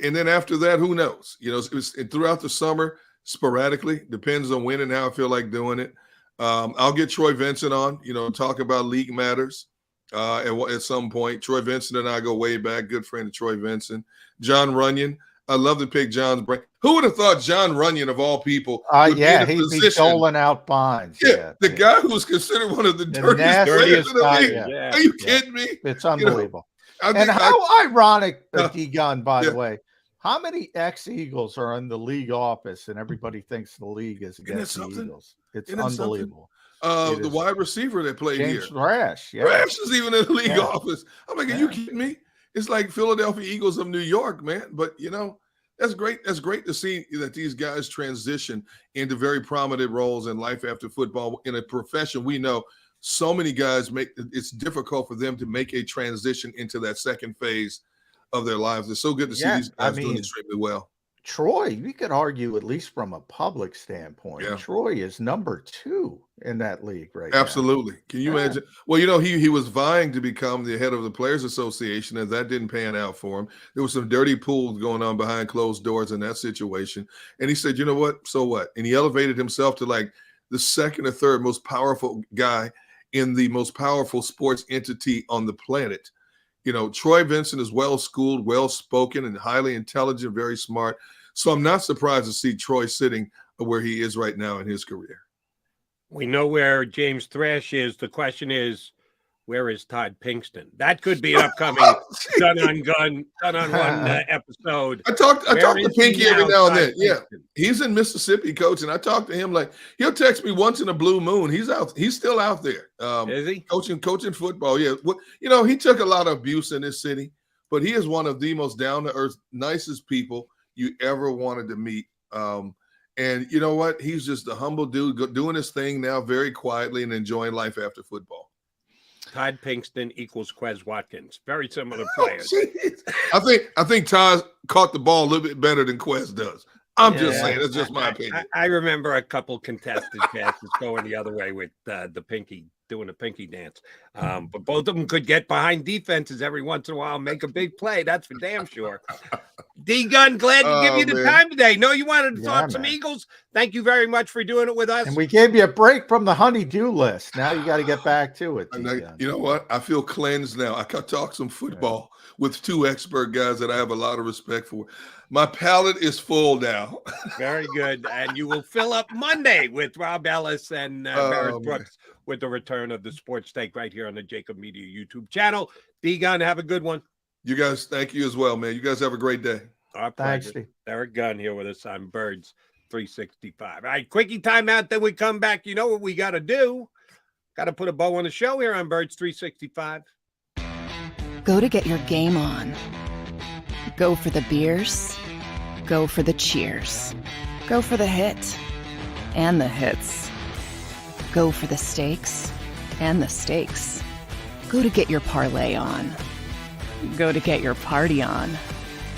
then after that, who knows? You know, throughout the summer, sporadically, depends on when and how I feel like doing it. I'll get Troy Vincent on, you know, talk about league matters at some point. Troy Vincent and I go way back. Good friend of Troy Vincent. John Runyon. I love to pick John's brain. Who would have thought John Runyon, of all people, would be in a he'd be doling out bonds. The guy who was considered one of the dirtiest players in the league. Are you kidding me? It's unbelievable. You know, and how ironic, D Gunn, by the way, how many ex-Eagles are in the league office and everybody thinks the league is against the Eagles? It's unbelievable. The wide receiver that played James here. Rash. Rash is even in the league office. I'm like, are you kidding me? It's like Philadelphia Eagles of New York, man. But, you know, that's great. That's great to see that these guys transition into very prominent roles in life after football in a profession. We know so many guys it's difficult for them to make a transition into that second phase of their lives. It's so good to see these guys doing extremely well. Troy, you could argue, at least from a public standpoint, Troy is number 2 in that league right now. Absolutely. Can you imagine? Well, you know, he was vying to become the head of the Players Association, and that didn't pan out for him. There was some dirty pools going on behind closed doors in that situation. And he said, you know what? So what? And he elevated himself to like the second or third most powerful guy in the most powerful sports entity on the planet. You know, Troy Vincent is well-schooled, well-spoken, and highly intelligent, very smart. So I'm not surprised to see Troy sitting where he is right now in his career. We know where James Thrash is. The question is, where is Todd Pinkston? That could be an upcoming Gun on One episode. I talk to Pinky every now and then. Yeah, he's in Mississippi coaching. I talk to him like he'll text me once in a blue moon. He's out. He's still out there. Is he coaching football? Yeah. Well, you know, he took a lot of abuse in this city, but he is one of the most down to earth, nicest people you ever wanted to meet. And you know what? He's just a humble dude doing his thing now very quietly and enjoying life after football. Todd Pinkston equals Quez Watkins. Very similar players. I think Todd caught the ball a little bit better than Quez does. I'm just saying. That's just my opinion. I remember a couple contested passes going the other way with the pinky, doing a pinky dance. But both of them could get behind defenses every once in a while, make a big play. That's for damn sure. D-Gun, glad to give you the time today. No, you wanted to Yeah, talk some man. Eagles. Thank you very much for doing it with us. And we gave you a break from the honey-do list. Now you got to get back to it. D-Gun. You know what? I feel cleansed now. I could talk some football with two expert guys that I have a lot of respect for. My palate is full now. Very good. And you will fill up Monday with Rob Ellis and Barrett Brooks with the return of the Sports Take right here on the JAKIB Media YouTube channel. D-Gun, have a good one. You guys, thank you as well, man. You guys have a great day. Our Thanks, pleasure. Steve. Derek Gunn here with us on Birds 365. All right, quickie timeout, then we come back. You know what we got to do? Got to put a bow on the show here on Birds 365. Go to get your game on. Go for the beers. Go for the cheers. Go for the hit and the hits. Go for the stakes and the stakes. Go to get your parlay on. Go to get your party on.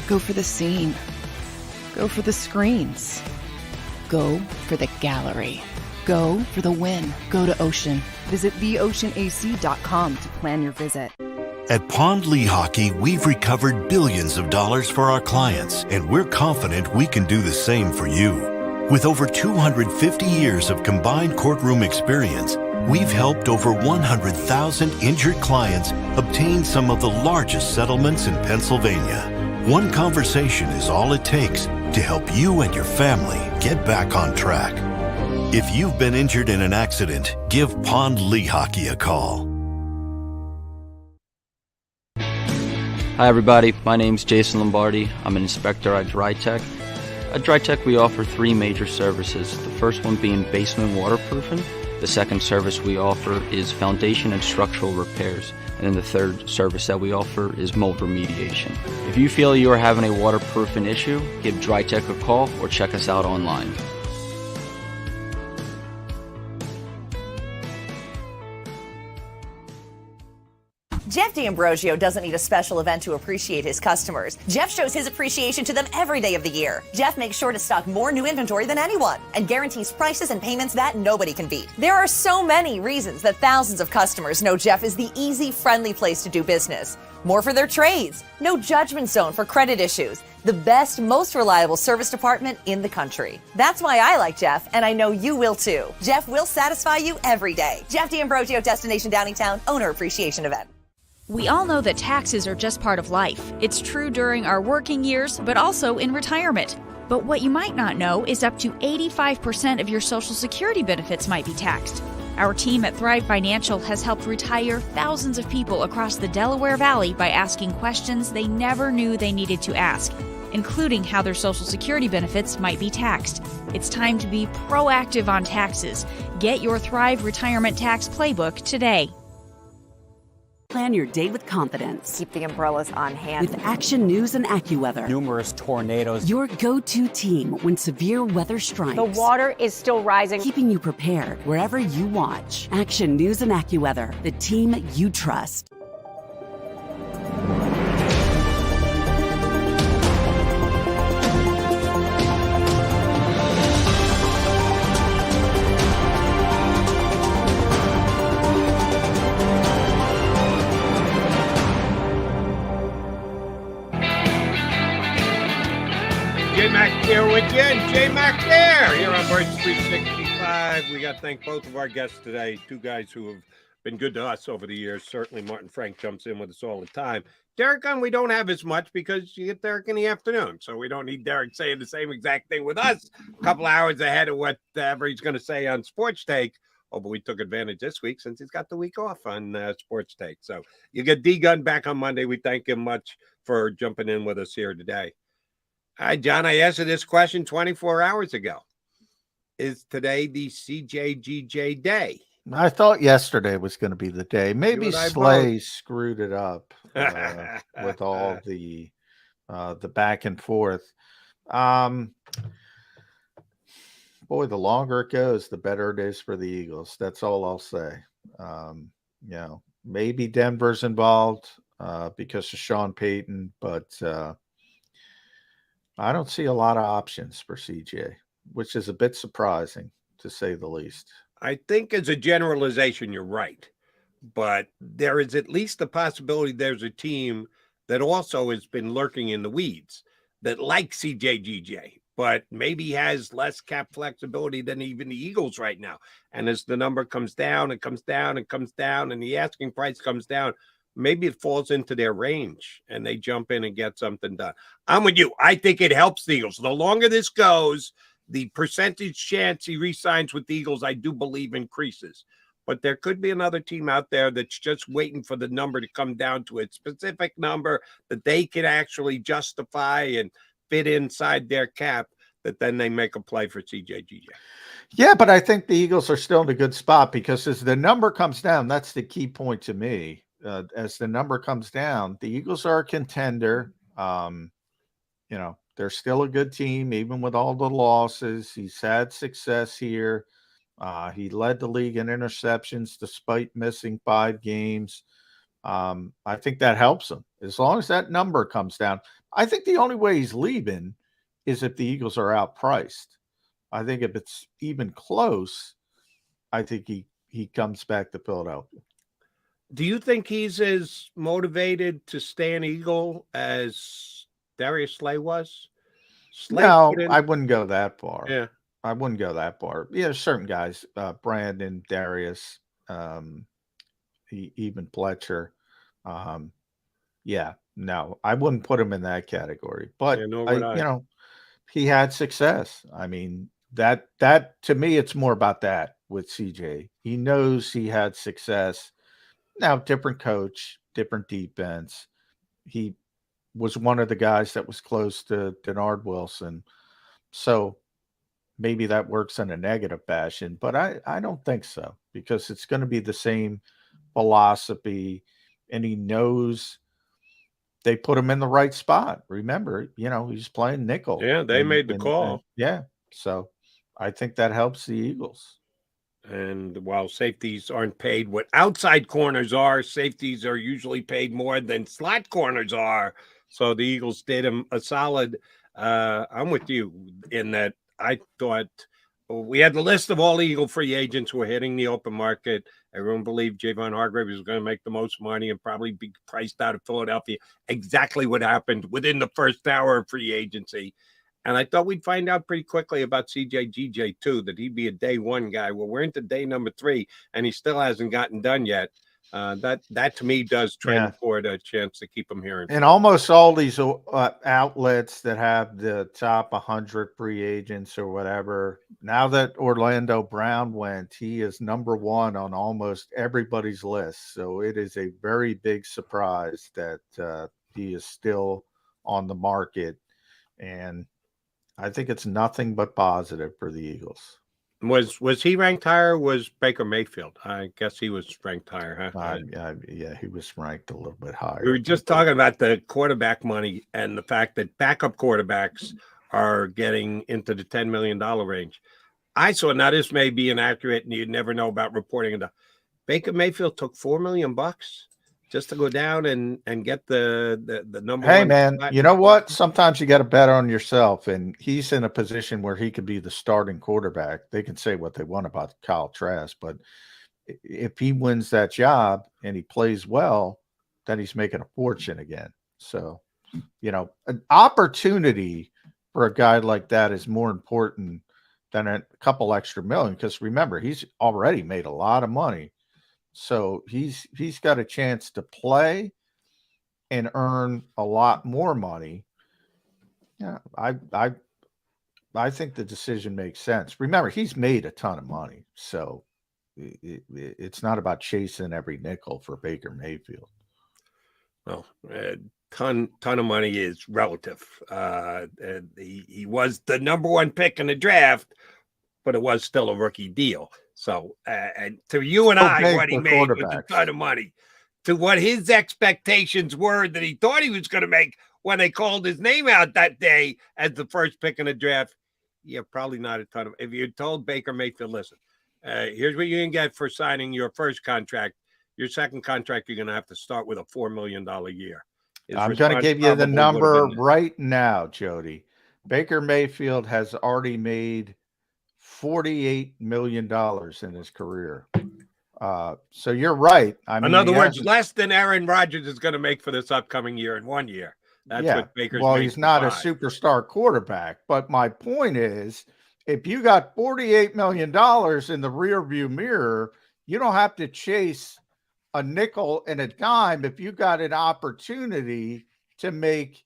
Go for the scene. Go for the screens. Go for the gallery. Go for the win. Go to Ocean. Visit theoceanac.com to plan your visit. At Pond Lehocky, we've recovered billions of dollars for our clients, and we're confident we can do the same for you. With over 250 years of combined courtroom experience, we've helped over 100,000 injured clients obtain some of the largest settlements in Pennsylvania. One conversation is all it takes to help you and your family get back on track. If you've been injured in an accident, give Pond Lehocky a call. Hi everybody, my name's Jason Lombardi. I'm an inspector at DryTech. At DryTech we offer three major services, the first one being basement waterproofing, the second service we offer is foundation and structural repairs, and then the third service that we offer is mold remediation. If you feel you are having a waterproofing issue, give DryTech a call or check us out online. Jeff D'Ambrosio doesn't need a special event to appreciate his customers. Jeff shows his appreciation to them every day of the year. Jeff makes sure to stock more new inventory than anyone and guarantees prices and payments that nobody can beat. There are so many reasons that thousands of customers know Jeff is the easy, friendly place to do business. More for their trades, no judgment zone for credit issues, the best, most reliable service department in the country. That's why I like Jeff, and I know you will too. Jeff will satisfy you every day. Jeff D'Ambrosio, Destination Downingtown, Owner Appreciation Event. We all know that taxes are just part of life. It's true during our working years, but also in retirement. But what you might not know is up to 85% of your Social Security benefits might be taxed. Our team at Thrive Financial has helped retire thousands of people across the Delaware Valley by asking questions they never knew they needed to ask, including how their Social Security benefits might be taxed. It's time to be proactive on taxes. Get your Thrive Retirement Tax Playbook today. Plan your day with confidence. Keep the umbrellas on hand. With Action News and AccuWeather. Numerous tornadoes. Your go-to team when severe weather strikes. The water is still rising. Keeping you prepared wherever you watch. Action News and AccuWeather, the team you trust. J-Mac here with you, and J-Mac there here on Birds 365. We got to thank both of our guests today, two guys who have been good to us over the years. Certainly Martin Frank jumps in with us all the time. Derek Gunn, we don't have as much because you get Derek in the afternoon, so we don't need Derek saying the same exact thing with us a couple hours ahead of whatever he's going to say on Sports Take. Oh, but we took advantage this week since he's got the week off on Sports Take. So you get D-Gun back on Monday. We thank him much for jumping in with us here today. Hi, John. I asked you this question 24 hours ago. Is today the CJGJ day? I thought yesterday was going to be the day. Maybe Slay screwed it up with all the back and forth. Boy, the longer it goes, the better it is for the Eagles. That's all I'll say. Maybe Denver's involved because of Sean Payton, but I don't see a lot of options for CJ, which is a bit surprising to say the least. I think as a generalization, you're right. But there is at least the possibility there's a team that also has been lurking in the weeds. that like CJGJ, but maybe has less cap flexibility than even the Eagles right now. And as the number comes down, it comes down, it comes down, and the asking price comes down, maybe it falls into their range and they jump in and get something done. I'm with you. I think it helps the Eagles. The longer this goes, the percentage chance he re-signs with the Eagles, I do believe, increases. But there could be another team out there that's just waiting for the number to come down to a specific number that they can actually justify and fit inside their cap, that then they make a play for CJGJ. Yeah, but I think the Eagles are still in a good spot because as the number comes down, that's the key point to me. As the number comes down, the Eagles are a contender. They're still a good team, even with all the losses. He's had success here. He led the league in interceptions despite missing 5 games. I think that helps him. As long as that number comes down, I think the only way he's leaving is if the Eagles are outpriced. I think if it's even close, I think he comes back to Philadelphia. Do you think he's as motivated to stay an Eagle as Darius Slay was? No, I wouldn't go that far. Yeah. I wouldn't go that far. Yeah, certain guys, Brandon, Darius, even Fletcher. No, I wouldn't put him in that category. But he had success. I mean, that to me, it's more about that with CJ. He knows he had success. Now, different coach, different defense. He was one of the guys that was close to Denard Wilson. So maybe that works in a negative fashion, but I don't think so, because it's going to be the same philosophy, and he knows they put him in the right spot. Remember, he's playing nickel. Yeah, they made the call. So I think that helps the Eagles. And while safeties aren't paid what outside corners are, safeties are usually paid more than slot corners are. So the Eagles did him a solid. I'm with you in that. I thought we had the list of all Eagle free agents who were hitting the open market. Everyone believed Javon Hargrave was going to make the most money and probably be priced out of Philadelphia. Exactly what happened within the first hour of free agency. And I thought we'd find out pretty quickly about CJGJ too, that he'd be a day 1 guy. Well, we're into day number 3 and he still hasn't gotten done yet. That to me does trend toward a chance to keep him here. And almost all these outlets that have the top 100 free agents or whatever, now that Orlando Brown went, he is number 1 on almost everybody's list. So it is a very big surprise that he is still on the market. And I think it's nothing but positive for the Eagles. Was he ranked higher? Was Baker Mayfield? I guess he was ranked higher, huh? Yeah, he was ranked a little bit higher. We were just talking about the quarterback money and the fact that backup quarterbacks are getting into the $10 million range. I saw, now this may be inaccurate and you'd never know about reporting it. Baker Mayfield took $4 million just to go down and get the number. Hey, man, you know what? Sometimes you got to bet on yourself, and he's in a position where he could be the starting quarterback. They can say what they want about Kyle Trask, but if he wins that job and he plays well, then he's making a fortune again. So, an opportunity for a guy like that is more important than a couple extra million, because remember, he's already made a lot of money. So he's got a chance to play and earn a lot more money. Yeah, I think the decision makes sense. Remember, he's made a ton of money, so it's not about chasing every nickel for Baker Mayfield. Well, ton of money is relative. He was the number 1 pick in the draft, but it was still a rookie deal. So, and to you and I, what he made was a ton of money. To what his expectations were that he thought he was going to make when they called his name out that day as the first pick in the draft, probably not a ton of. If you told Baker Mayfield, listen, here's what you can get for signing your first contract. Your second contract, you're going to have to start with a $4 million a year. I'm going to give you the number right now, Jody. Baker Mayfield has already made $48 million in his career. So you're right. I mean, in other words, less than Aaron Rodgers is going to make for this upcoming year in 1 year. That's what Baker's. Well, he's not a superstar quarterback. But my point is, if you got $48 million in the rearview mirror, you don't have to chase a nickel and a dime if you got an opportunity to make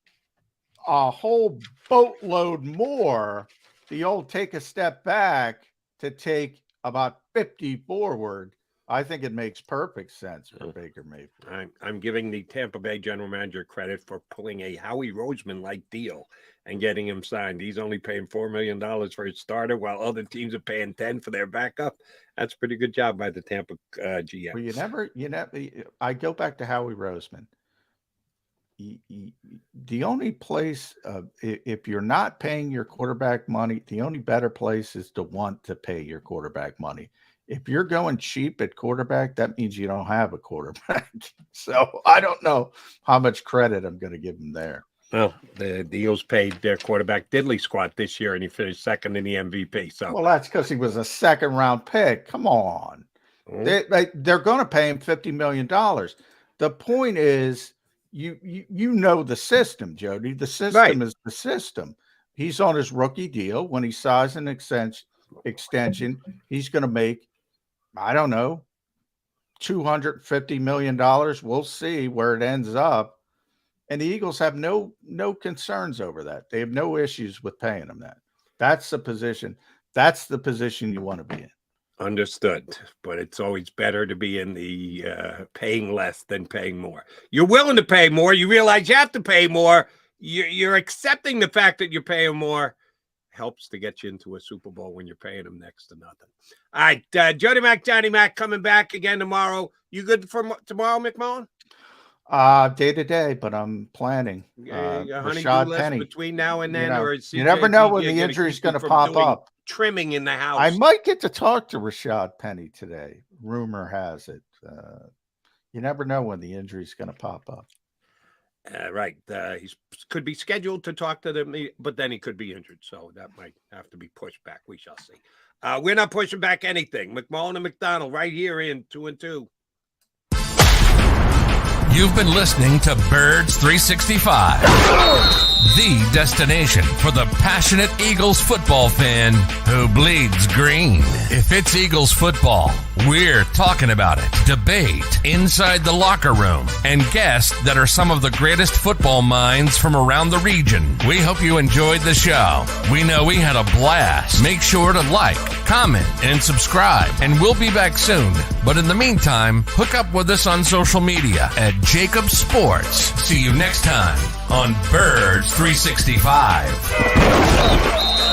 a whole boatload more. The old take a step back to take about 50 forward. I think it makes perfect sense for Baker Mayfield. I'm giving the Tampa Bay general manager credit for pulling a Howie Roseman-like deal and getting him signed. He's only paying $4 million for his starter, while other teams are paying 10 for their backup. That's a pretty good job by the Tampa GM. Well, you never. I go back to Howie Roseman. The only place, if you're not paying your quarterback money, the only better place is to want to pay your quarterback money. If you're going cheap at quarterback, that means you don't have a quarterback. So I don't know how much credit I'm going to give him there. Well, the Eagles paid their quarterback diddly squat this year, and he finished second in the MVP. So, well, that's because he was a second-round pick. Come on, they're going to pay him $50 million. The point is, you know the system, Jody. The system is the system. He's on his rookie deal. When he signs an extension, he's going to make, I don't know, $250 million. We'll see where it ends up. And the Eagles have no concerns over that. They have no issues with paying him that. That's the position. That's the position you want to be in. Understood. But it's always better to be in the paying less than paying more. You're willing to pay more. You realize you have to pay more. You're accepting the fact that you're paying more. Helps to get you into a Super Bowl when you're paying them next to nothing. All right, Johnny Mac coming back again tomorrow. You good for tomorrow, McMullen? Day to day, but I'm planning. Rashad Penny between now and then, or you never know when the injury is going to pop up. Trimming in the house. I might get to talk to Rashad Penny today. Rumor has it. You never know when the injury is going to pop up. Right. He could be scheduled to talk to them, but then he could be injured. So that might have to be pushed back. We shall see. We're not pushing back anything. McMullen and McDonald right here in 2 and 2. You've been listening to Birds 365, the destination for the passionate Eagles football fan who bleeds green. If it's Eagles football, we're talking about it. Debate, inside the locker room, and guests that are some of the greatest football minds from around the region. We hope you enjoyed the show. We know we had a blast. Make sure to like, comment, and subscribe, and we'll be back soon. But in the meantime, hook up with us on social media at JAKIB Sports. See you next time on Birds 365.